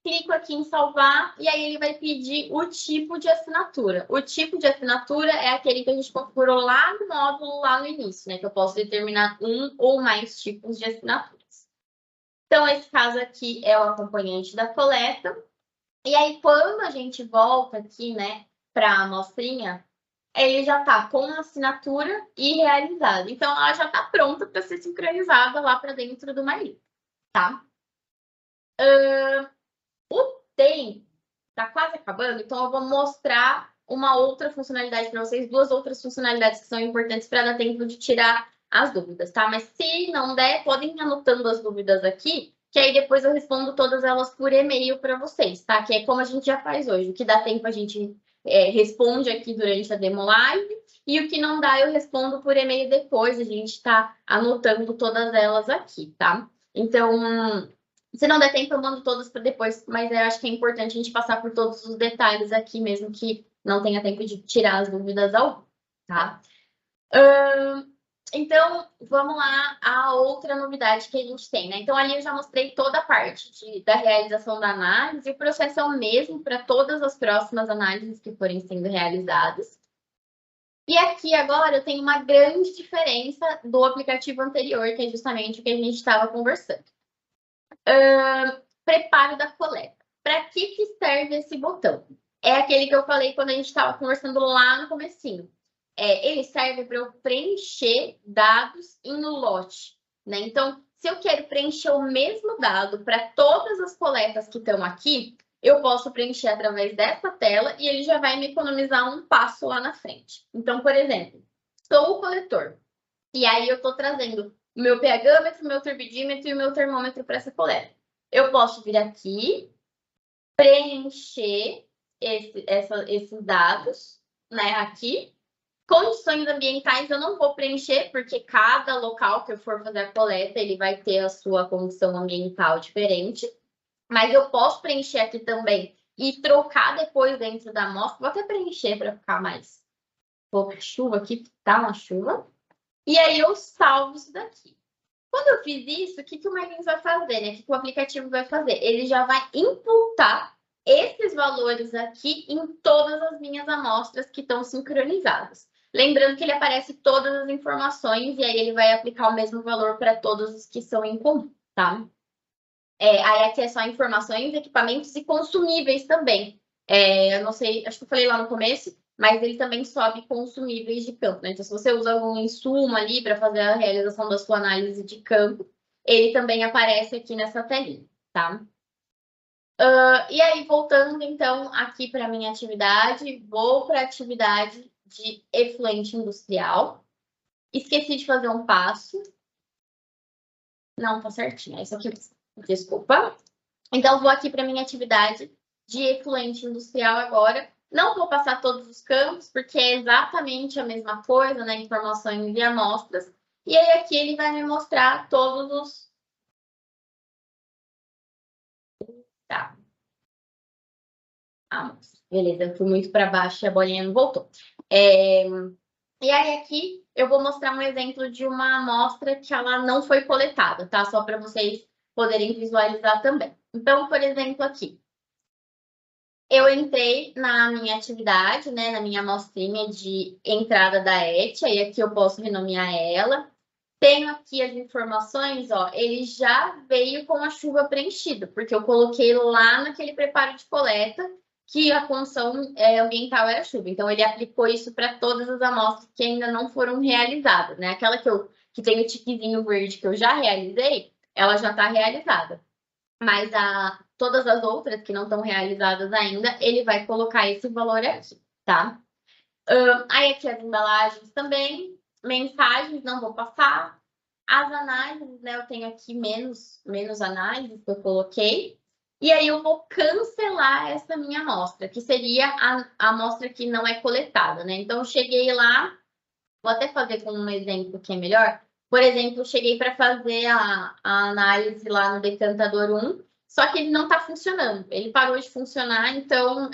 clico aqui em salvar e aí ele vai pedir o tipo de assinatura. O tipo de assinatura é aquele que a gente configurou lá no módulo, lá no início, né? Que eu posso determinar um ou mais tipos de assinaturas. Então, esse caso aqui é o acompanhante da coleta. E aí, quando a gente volta aqui, né, para a amostrinha, ele já está com a assinatura e realizada. Então, ela já está pronta para ser sincronizada lá para dentro do MyLib, tá? O tempo está quase acabando, então eu vou mostrar uma outra funcionalidade para vocês, duas outras funcionalidades que são importantes para dar tempo de tirar as dúvidas, tá? Mas se não der, podem ir anotando as dúvidas aqui, que aí depois eu respondo todas elas por e-mail para vocês, tá? Que é como a gente já faz hoje. O que dá tempo a gente responde aqui durante a demo live, e o que não dá eu respondo por e-mail depois, a gente está anotando todas elas aqui, tá? Então, se não der tempo, eu mando todas para depois, mas eu acho que é importante a gente passar por todos os detalhes aqui, mesmo que não tenha tempo de tirar as dúvidas ao, tá? Então, vamos lá a outra novidade que a gente tem, né? Então, ali eu já mostrei toda a parte da realização da análise, e o processo é o mesmo para todas as próximas análises que forem sendo realizadas. E aqui agora eu tenho uma grande diferença do aplicativo anterior, que é justamente o que a gente estava conversando. Preparo da coleta. Para que serve esse botão? É aquele que eu falei quando a gente estava conversando lá no comecinho. Ele serve para eu preencher dados em lote, né? Então, se eu quero preencher o mesmo dado para todas as coletas que estão aqui, eu posso preencher através dessa tela e ele já vai me economizar um passo lá na frente. Então, por exemplo, sou o coletor. E aí eu estou trazendo o meu pHmetro, o meu turbidímetro e o meu termômetro para essa coleta. Eu posso vir aqui, preencher esses dados, né, aqui. Condições ambientais eu não vou preencher, porque cada local que eu for fazer a coleta, ele vai ter a sua condição ambiental diferente. Mas eu posso preencher aqui também e trocar depois dentro da amostra. Vou até preencher para ficar mais Pouca chuva aqui, tá uma chuva. E aí eu salvo isso daqui. Quando eu fiz isso, o que o MyLens vai fazer, né? O que o aplicativo vai fazer? Ele já vai imputar esses valores aqui em todas as minhas amostras que estão sincronizadas. Lembrando que ele aparece todas as informações e aí ele vai aplicar o mesmo valor para todos os que são em comum, tá? Aí aqui é só informações, equipamentos e consumíveis também. Eu não sei, acho que eu falei lá no começo, mas ele também sobe consumíveis de campo, né? Então, se você usa algum insumo ali para fazer a realização da sua análise de campo, ele também aparece aqui nessa telinha, tá? E aí, voltando então aqui para a minha atividade, vou para a atividade de efluente industrial. Esqueci de fazer um passo. Não, tá certinho, é isso aqui. Desculpa. Então, vou aqui para a minha atividade de efluente industrial agora. Não vou passar todos os campos, porque é exatamente a mesma coisa, né? Informações e amostras. E aí, aqui ele vai me mostrar todos os... Tá. Beleza, eu fui muito para baixo e a bolinha não voltou. E aí, aqui, eu vou mostrar um exemplo de uma amostra que ela não foi coletada, tá? Só para vocês poderem visualizar também. Então, por exemplo, aqui. Eu entrei na minha atividade, né, na minha amostrinha de entrada da ET, aí aqui eu posso renomear ela. Tenho aqui as informações, ó, ele já veio com a chuva preenchida, porque eu coloquei lá naquele preparo de coleta que a condição ambiental era chuva. Então, ele aplicou isso para todas as amostras que ainda não foram realizadas, né? Aquela que tem o tiquezinho verde que eu já realizei, ela já está realizada. Mas todas as outras que não estão realizadas ainda, ele vai colocar esse valor aqui, tá? Aí aqui as embalagens também, mensagens, não vou passar. As análises, né, eu tenho aqui menos análises que eu coloquei. E aí eu vou cancelar essa minha amostra, que seria a amostra que não é coletada, né? Então, eu cheguei lá, vou até fazer com um exemplo que é melhor. Por exemplo, eu cheguei para fazer a análise lá no decantador 1, só que ele não está funcionando. Ele parou de funcionar, então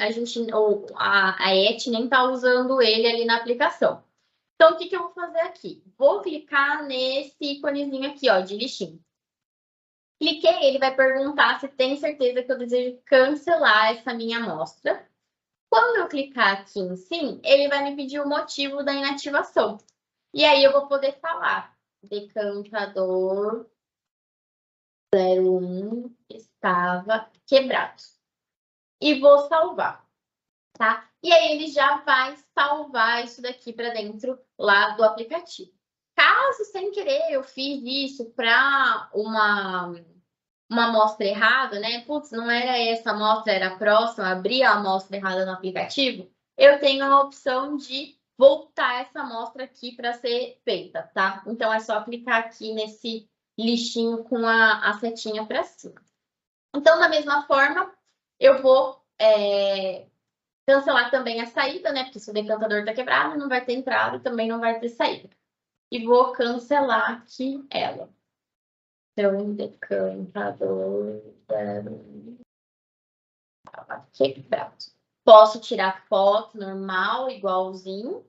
a ET nem está usando ele ali na aplicação. Então, o que eu vou fazer aqui? Vou clicar nesse íconezinho aqui, ó, de lixinho. Cliquei, ele vai perguntar se tem certeza que eu desejo cancelar essa minha amostra. Quando eu clicar aqui em sim, ele vai me pedir o motivo da inativação. E aí eu vou poder falar, decantador 01 estava quebrado. E vou salvar, tá? E aí ele já vai salvar isso daqui para dentro lá do aplicativo. Caso sem querer eu fiz isso para uma amostra errada, né? Putz, não era essa amostra, era a próxima, abri a amostra errada no aplicativo, eu tenho a opção de voltar essa amostra aqui para ser feita, tá? Então, é só clicar aqui nesse lixinho com a setinha para cima. Então, da mesma forma, eu vou cancelar também a saída, né? Porque se o decantador está quebrado, não vai ter entrada e também não vai ter saída. E vou cancelar aqui ela. Então, decantador quebrado. Posso tirar foto normal, igualzinho,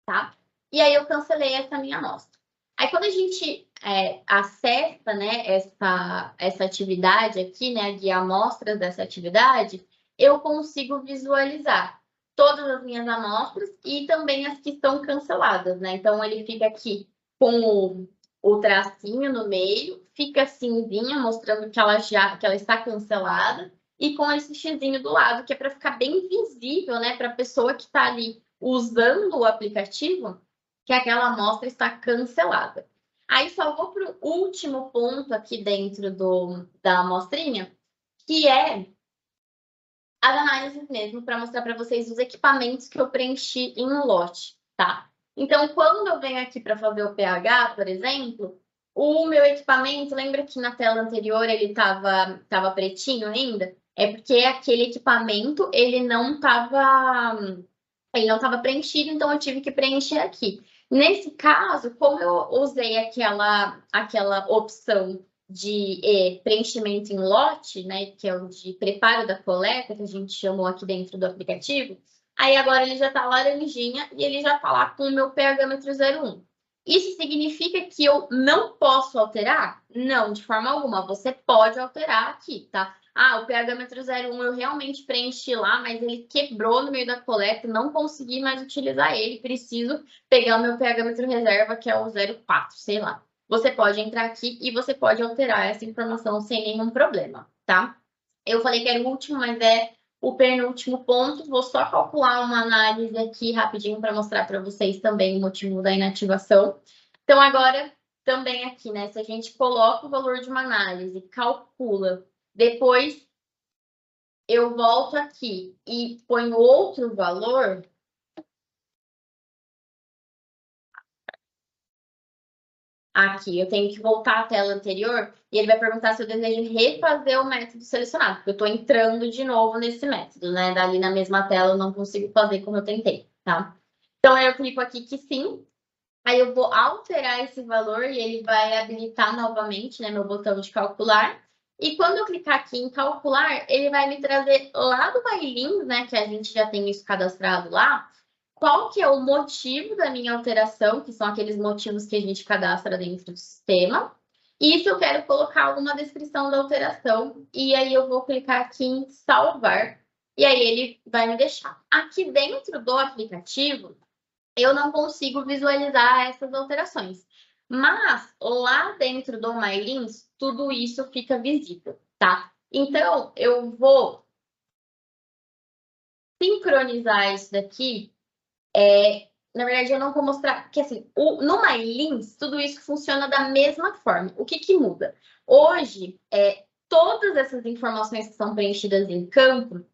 tá? E aí eu cancelei essa minha amostra. Aí quando a gente acessa, né, essa atividade aqui, né, de amostras dessa atividade, eu consigo visualizar todas as minhas amostras e também as que estão canceladas, né? Então ele fica aqui com o tracinho no meio, fica cinzinha, mostrando que ela está cancelada, e com esse xizinho do lado, que é para ficar bem visível, né, para a pessoa que está ali usando o aplicativo, que aquela amostra está cancelada. Aí só vou para o último ponto aqui dentro da amostrinha, que é as análises mesmo, para mostrar para vocês os equipamentos que eu preenchi em um lote, tá? Então, quando eu venho aqui para fazer o pH, por exemplo, o meu equipamento, lembra que na tela anterior ele estava pretinho ainda? É porque aquele equipamento, ele não estava preenchido, então eu tive que preencher aqui. Nesse caso, como eu usei aquela opção de preenchimento em lote, né, que é o de preparo da coleta, que a gente chamou aqui dentro do aplicativo, Aí agora ele já está laranjinha e ele já está lá com o meu pHmetro 0,1. Isso significa que eu não posso alterar? Não, de forma alguma. Você pode alterar aqui, tá? Ah, o pHmetro 0,1 eu realmente preenchi lá, mas ele quebrou no meio da coleta, não consegui mais utilizar ele, preciso pegar o meu pHmetro reserva, que é o 0,4, sei lá. Você pode entrar aqui e você pode alterar essa informação sem nenhum problema, tá? Eu falei que era o último, mas é o penúltimo ponto. Vou só calcular uma análise aqui rapidinho para mostrar para vocês também o motivo da inativação. Então, agora, também aqui, né? Se a gente coloca o valor de uma análise, calcula, depois eu volto aqui e ponho outro valor. Aqui, eu tenho que voltar à tela anterior e ele vai perguntar se eu desejo refazer o método selecionado, porque eu estou entrando de novo nesse método, né? Dali na mesma tela eu não consigo fazer como eu tentei, tá? Então, aí eu clico aqui que sim, aí eu vou alterar esse valor e ele vai habilitar novamente, né, meu botão de calcular. E quando eu clicar aqui em calcular, ele vai me trazer lá do MyLins, né, que a gente já tem isso cadastrado lá, qual que é o motivo da minha alteração, que são aqueles motivos que a gente cadastra dentro do sistema. E se eu quero colocar alguma descrição da alteração, e aí eu vou clicar aqui em salvar, e aí ele vai me deixar. Aqui dentro do aplicativo, eu não consigo visualizar essas alterações. Mas lá dentro do MyLins, tudo isso fica visível, tá? Então, eu vou sincronizar isso daqui. Na verdade, eu não vou mostrar, porque assim, no MyLins, tudo isso funciona da mesma forma. O que que muda? Hoje, todas essas informações que são preenchidas em campo,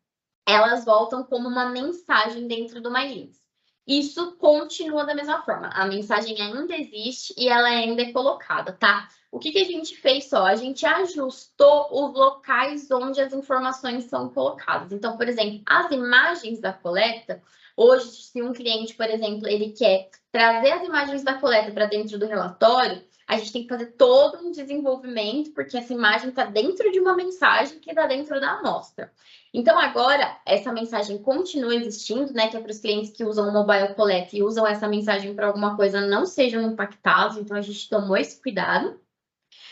elas voltam como uma mensagem dentro do MyLins. Isso continua da mesma forma. A mensagem ainda existe e ela ainda é colocada, tá? O que que a gente fez só? A gente ajustou os locais onde as informações são colocadas. Então, por exemplo, as imagens da coleta, hoje, se um cliente, por exemplo, ele quer trazer as imagens da coleta para dentro do relatório, a gente tem que fazer todo um desenvolvimento, porque essa imagem está dentro de uma mensagem que está dentro da amostra. Então, agora, essa mensagem continua existindo, né? Que é para os clientes que usam o Mobile Collect e usam essa mensagem para alguma coisa não sejam impactados. Então, a gente tomou esse cuidado.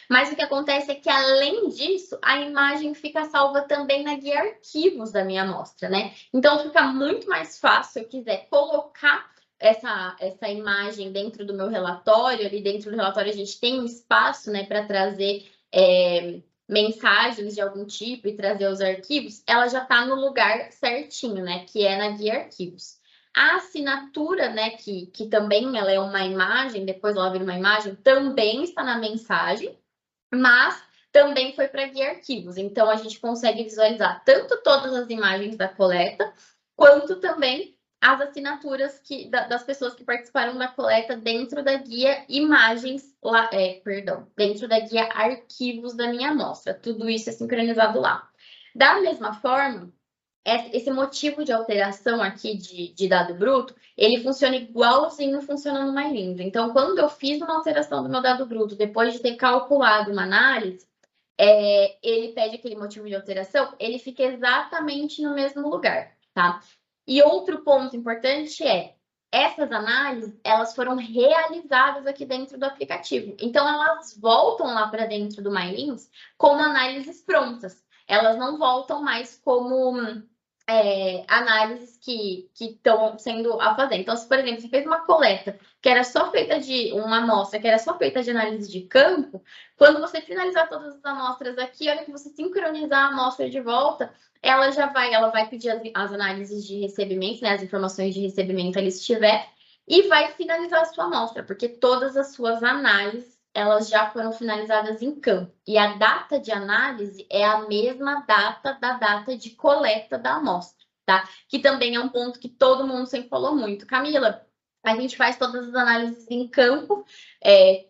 Mas o que acontece é que, além disso, a imagem fica salva também na guia arquivos da minha amostra, né? Então, fica muito mais fácil se eu quiser colocar essa imagem dentro do meu relatório. Ali dentro do relatório, a gente tem um espaço, né, para trazer mensagens de algum tipo e trazer os arquivos. Ela já está no lugar certinho, né? Que é na guia arquivos. A assinatura, né, que também ela é uma imagem, depois ela vira uma imagem, também está na mensagem, mas também foi para guia arquivos. Então, a gente consegue visualizar tanto todas as imagens da coleta, quanto também as assinaturas das pessoas que participaram da coleta dentro da guia imagens, dentro da guia arquivos da minha amostra. Tudo isso é sincronizado lá. Da mesma forma, esse motivo de alteração aqui de dado bruto, ele funciona igualzinho funciona no MyLins. Então, quando eu fiz uma alteração do meu dado bruto, depois de ter calculado uma análise, ele pede aquele motivo de alteração, ele fica exatamente no mesmo lugar, tá? E outro ponto importante essas análises, elas foram realizadas aqui dentro do aplicativo. Então, elas voltam lá para dentro do MyLins como análises prontas. Elas não voltam mais como análises que estão sendo a fazer. Então, se, por exemplo, você fez uma coleta que era só feita de uma amostra, que era só feita de análise de campo, quando você finalizar todas as amostras aqui, olha que você sincronizar a amostra de volta, ela vai pedir as análises de recebimento, né, as informações de recebimento ali se tiver, e vai finalizar a sua amostra, porque todas as suas análises elas já foram finalizadas em campo. E a data de análise é a mesma data da data de coleta da amostra, tá? Que também é um ponto que todo mundo sempre falou muito. Camila, a gente faz todas as análises em campo,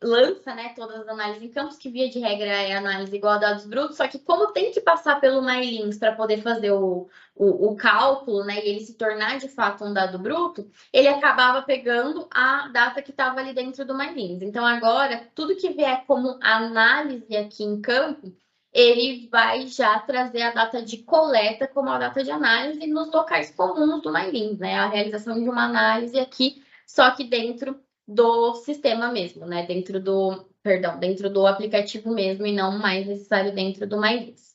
lança, né, todas as análises em campos, que via de regra é análise igual a dados brutos, só que como tem que passar pelo MyLins para poder fazer o cálculo, né, e ele se tornar de fato um dado bruto, ele acabava pegando a data que estava ali dentro do MyLins. Então, agora, tudo que vier como análise aqui em campo, ele vai já trazer a data de coleta como a data de análise nos locais comuns do MyLins, né? A realização de uma análise aqui, só que dentro do sistema mesmo, né? Dentro do aplicativo mesmo e não mais necessário dentro do MyLins.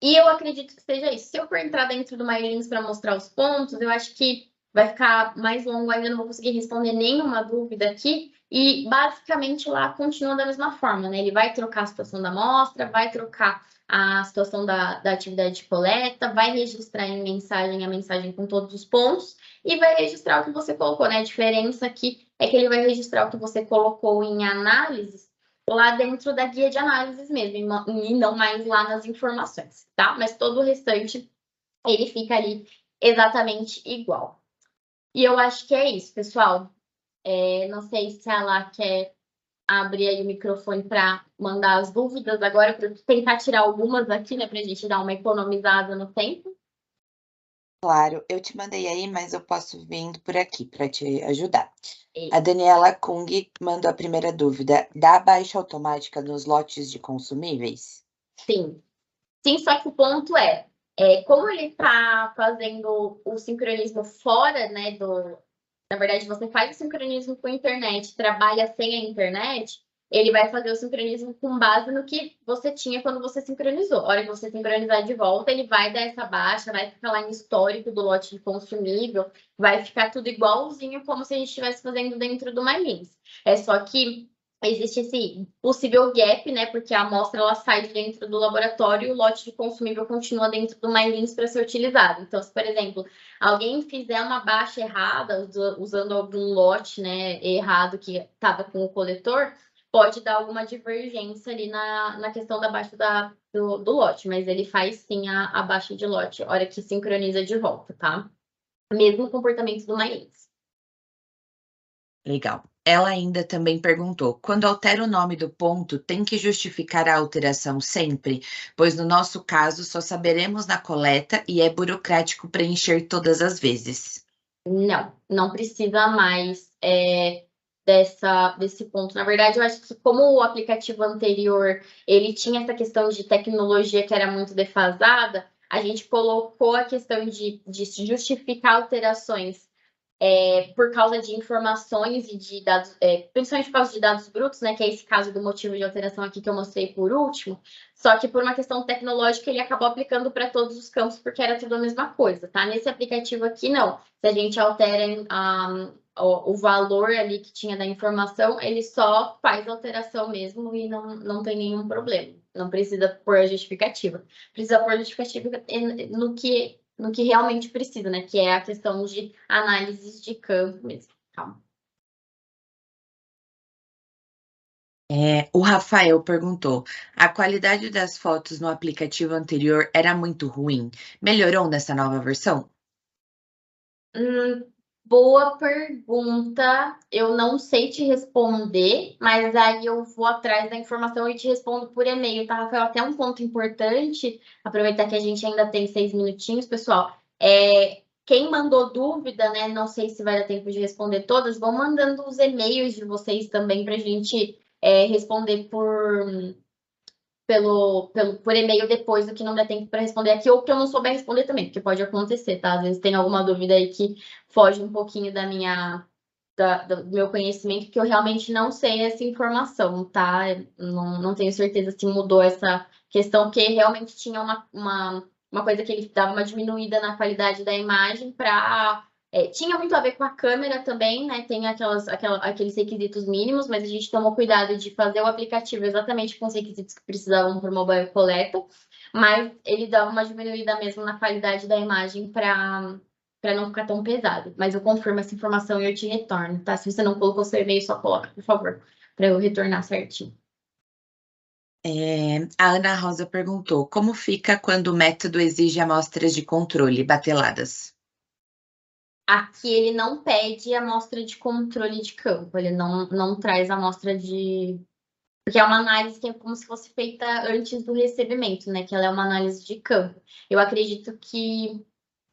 E eu acredito que seja isso. Se eu for entrar dentro do MyLins para mostrar os pontos, eu acho que vai ficar mais longo ainda, não vou conseguir responder nenhuma dúvida aqui. E basicamente lá continua da mesma forma, né? Ele vai trocar a situação da amostra, vai trocar a situação da atividade de coleta, vai registrar em mensagem a mensagem com todos os pontos e vai registrar o que você colocou, né? A diferença aqui é que ele vai registrar o que você colocou em análises lá dentro da guia de análises mesmo, e não mais lá nas informações, tá? Mas todo o restante, ele fica ali exatamente igual. E eu acho que é isso, pessoal. Não sei se a Lá quer abrir aí o microfone para mandar as dúvidas agora, para tentar tirar algumas aqui, né, para a gente dar uma economizada no tempo. Claro, eu te mandei aí, mas eu posso vindo por aqui para te ajudar. A Daniela Kung mandou a primeira dúvida: dá baixa automática nos lotes de consumíveis? Sim. Sim, só que o ponto como ele está fazendo o sincronismo fora, né, na verdade, você faz o sincronismo com a internet, trabalha sem a internet, ele vai fazer o sincronismo com base no que você tinha quando você sincronizou. A hora que você sincronizar de volta, ele vai dar essa baixa, vai ficar lá no histórico do lote de consumível, vai ficar tudo igualzinho como se a gente estivesse fazendo dentro do MyLins. É só que existe esse possível gap, né? Porque a amostra ela sai de dentro do laboratório e o lote de consumível continua dentro do MyLins para ser utilizado. Então, se, por exemplo, alguém fizer uma baixa errada, usando algum lote, né, errado que estava com o coletor, pode dar alguma divergência ali na questão da baixa do lote, mas ele faz sim a baixa de lote, a hora que sincroniza de volta, tá? Mesmo comportamento do MyLins. Legal. Ela ainda também perguntou: quando altera o nome do ponto, tem que justificar a alteração sempre? Pois no nosso caso só saberemos na coleta e é burocrático preencher todas as vezes. Não precisa mais desse ponto. Na verdade, eu acho que como o aplicativo anterior ele tinha essa questão de tecnologia que era muito defasada, a gente colocou a questão de justificar alterações por causa de informações e de dados, principalmente por causa de dados brutos, né, que é esse caso do motivo de alteração aqui que eu mostrei por último, só que por uma questão tecnológica ele acabou aplicando para todos os campos porque era tudo a mesma coisa, tá? Nesse aplicativo aqui, não. Se a gente altera o valor ali que tinha da informação, ele só faz alteração mesmo e não tem nenhum problema. Não precisa pôr a justificativa. Precisa pôr a justificativa no que realmente precisa, né? Que é a questão de análises de campo mesmo. Calma. O Rafael perguntou: a qualidade das fotos no aplicativo anterior era muito ruim. Melhorou nessa nova versão? Boa pergunta. Eu não sei te responder, mas aí eu vou atrás da informação e te respondo por e-mail, tá, Rafael? Até um ponto importante, aproveitar que a gente ainda tem 6 minutinhos, pessoal. Quem mandou dúvida, né? Não sei se vai dar tempo de responder todas, vão mandando os e-mails de vocês também para a gente responder por e-mail depois do que não der tempo para responder aqui, ou que eu não souber responder também, porque pode acontecer, tá? Às vezes tem alguma dúvida aí que foge um pouquinho do meu conhecimento, que eu realmente não sei essa informação, tá? Não tenho certeza se mudou essa questão, porque realmente tinha uma coisa que ele dava uma diminuída na qualidade da imagem para. Tinha muito a ver com a câmera também, né? Tem aqueles requisitos mínimos, mas a gente tomou cuidado de fazer o aplicativo exatamente com os requisitos que precisavam para o Mobile Coleta, mas ele dava uma diminuída mesmo na qualidade da imagem para não ficar tão pesado. Mas eu confirmo essa informação e eu te retorno, tá? Se você não colocou seu e-mail, só coloca, por favor, para eu retornar certinho. A Ana Rosa perguntou: como fica quando o método exige amostras de controle bateladas? Aqui ele não pede amostra de controle de campo, ele não traz amostra de. Porque é uma análise que é como se fosse feita antes do recebimento, né? Que ela é uma análise de campo. Eu acredito que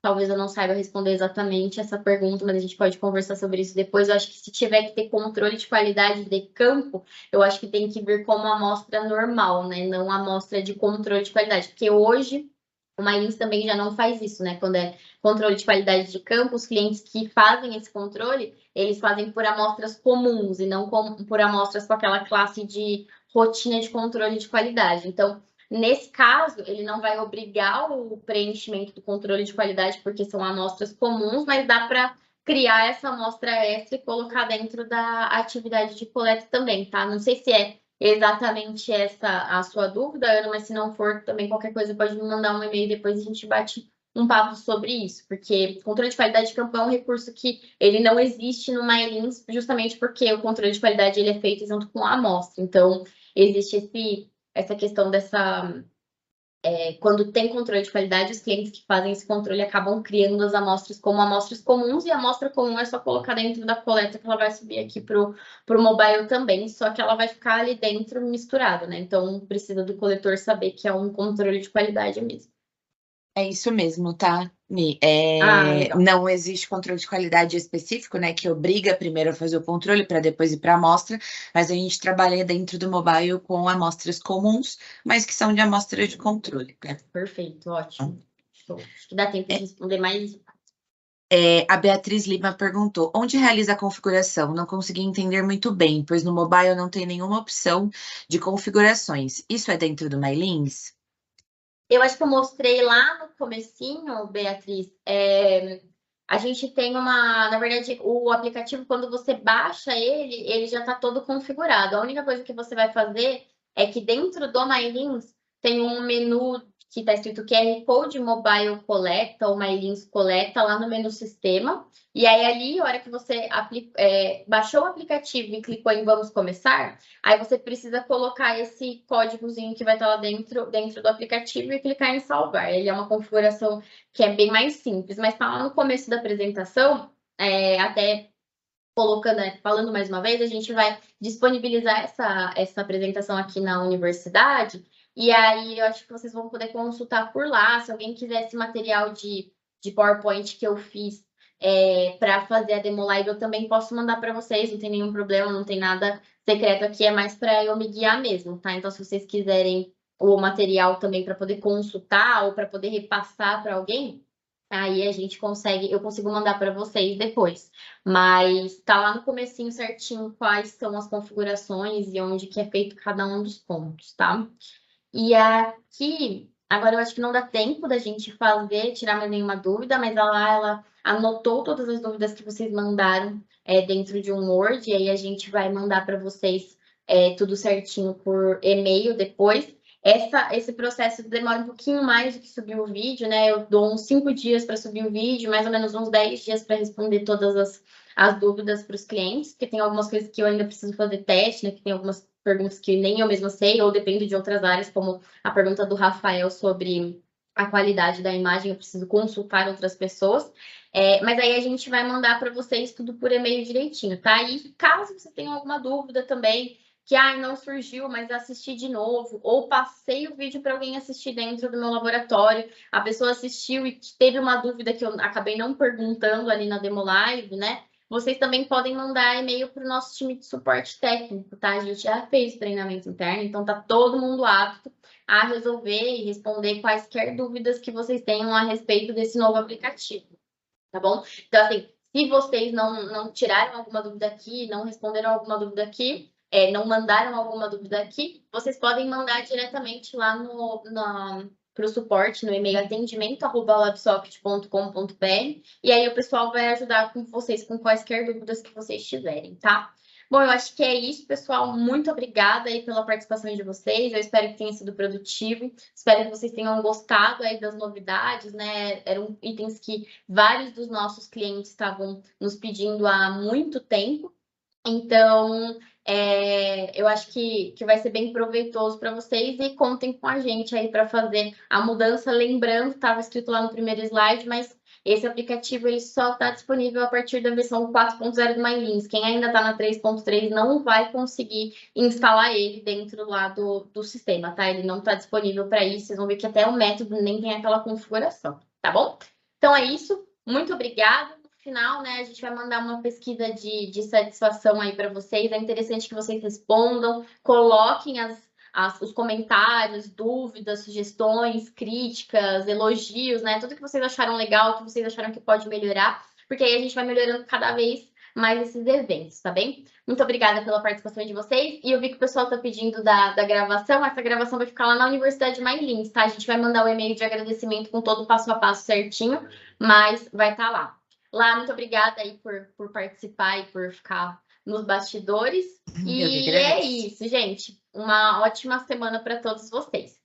talvez eu não saiba responder exatamente essa pergunta, mas a gente pode conversar sobre isso depois. Eu acho que se tiver que ter controle de qualidade de campo, eu acho que tem que vir como amostra normal, né? Não amostra de controle de qualidade, porque hoje o MyLins também já não faz isso, né? Quando é controle de qualidade de campo, os clientes que fazem esse controle, eles fazem por amostras comuns e não por amostras com aquela classe de rotina de controle de qualidade. Então, nesse caso, ele não vai obrigar o preenchimento do controle de qualidade, porque são amostras comuns, mas dá para criar essa amostra extra e colocar dentro da atividade de coleta também, tá? Não sei se é exatamente essa a sua dúvida, Ana, mas se não for, também qualquer coisa pode me mandar um e-mail, depois a gente bate um papo sobre isso, porque controle de qualidade de campo é um recurso que ele não existe no MyLins, justamente porque o controle de qualidade ele é feito junto com a amostra. Então, existe essa questão dessa... quando tem controle de qualidade, os clientes que fazem esse controle acabam criando as amostras como amostras comuns, e a amostra comum é só colocar dentro da coleta que ela vai subir aqui para o mobile também, só que ela vai ficar ali dentro misturada, né? Então, precisa do coletor saber que é um controle de qualidade mesmo. É isso mesmo, tá, Mi? Legal. Não existe controle de qualidade específico, né, que obriga primeiro a fazer o controle para depois ir para a amostra, mas a gente trabalha dentro do mobile com amostras comuns, mas que são de amostra de controle, né? Perfeito, ótimo. Show. Acho que dá tempo de responder mais. A Beatriz Lima perguntou: onde realiza a configuração? Não consegui entender muito bem, pois no mobile não tem nenhuma opção de configurações. Isso é dentro do MyLins? Eu acho que eu mostrei lá no comecinho, Beatriz, a gente tem na verdade, o aplicativo, quando você baixa ele já está todo configurado. A única coisa que você vai fazer é que dentro do MyLins tem um menu que está escrito QR Code Mobile Coleta ou MyLins Coleta lá no menu Sistema. E aí ali, a hora que você baixou o aplicativo e clicou em Vamos Começar, aí você precisa colocar esse códigozinho que vai estar lá dentro do aplicativo e clicar em salvar. Ele é uma configuração que é bem mais simples, mas tá lá no começo da apresentação, até colocando, falando mais uma vez, a gente vai disponibilizar essa apresentação aqui na universidade, e aí eu acho que vocês vão poder consultar por lá, se alguém quiser esse material de PowerPoint que eu fiz para fazer a demo live, eu também posso mandar para vocês, não tem nenhum problema, não tem nada secreto aqui, é mais para eu me guiar mesmo, tá? Então, se vocês quiserem o material também para poder consultar ou para poder repassar para alguém, aí a gente eu consigo mandar para vocês depois. Mas tá lá no comecinho certinho quais são as configurações e onde que é feito cada um dos pontos, tá? E aqui, agora eu acho que não dá tempo da gente tirar mais nenhuma dúvida, mas ela anotou todas as dúvidas que vocês mandaram dentro de um Word, e aí a gente vai mandar para vocês tudo certinho por e-mail depois. Esse processo demora um pouquinho mais do que subir o vídeo, né? Eu dou uns 5 dias para subir o vídeo, mais ou menos uns 10 dias para responder todas as dúvidas para os clientes, porque tem algumas coisas que eu ainda preciso fazer teste, né? Que tem algumas perguntas que nem eu mesma sei, ou depende de outras áreas, como a pergunta do Rafael sobre a qualidade da imagem, eu preciso consultar outras pessoas. Mas aí a gente vai mandar para vocês tudo por e-mail direitinho, tá? E caso você tenha alguma dúvida também, que não surgiu, mas assisti de novo, ou passei o vídeo para alguém assistir dentro do meu laboratório, a pessoa assistiu e teve uma dúvida que eu acabei não perguntando ali na demo live, né? Vocês também podem mandar e-mail para o nosso time de suporte técnico, tá? A gente já fez treinamento interno, então tá todo mundo apto a resolver e responder quaisquer dúvidas que vocês tenham a respeito desse novo aplicativo, tá bom? Então, assim, se vocês não tiraram alguma dúvida aqui, não responderam alguma dúvida aqui, não mandaram alguma dúvida aqui, vocês podem mandar diretamente lá para o suporte, no e-mail atendimento@labsoft.com.br, e aí o pessoal vai ajudar com vocês com quaisquer dúvidas que vocês tiverem, tá? Bom, eu acho que é isso, pessoal. Muito obrigada aí pela participação de vocês. Eu espero que tenha sido produtivo. Espero que vocês tenham gostado aí das novidades, né? Eram itens que vários dos nossos clientes estavam nos pedindo há muito tempo. Então, eu acho que vai ser bem proveitoso para vocês e contem com a gente aí para fazer a mudança. Lembrando, estava escrito lá no primeiro slide, mas esse aplicativo ele só está disponível a partir da versão 4.0 do MyLins. Quem ainda está na 3.3 não vai conseguir instalar ele dentro lá do sistema, tá? Ele não está disponível para isso. Vocês vão ver que até o método nem tem aquela configuração, tá bom? Então é isso. Muito obrigada. No final, né, a gente vai mandar uma pesquisa de satisfação aí para vocês. É interessante que vocês respondam, coloquem os comentários, dúvidas, sugestões, críticas, elogios, né? Tudo que vocês acharam legal, que vocês acharam que pode melhorar, porque aí a gente vai melhorando cada vez mais esses eventos, tá bem? Muito obrigada pela participação de vocês. E eu vi que o pessoal tá pedindo da gravação. Essa gravação vai ficar lá na Universidade Mailins, tá? A gente vai mandar o e-mail de agradecimento com todo o passo a passo certinho, mas vai estar lá. Lá, muito obrigada aí por participar e por ficar nos bastidores. E é isso, gente. Uma ótima semana para todos vocês.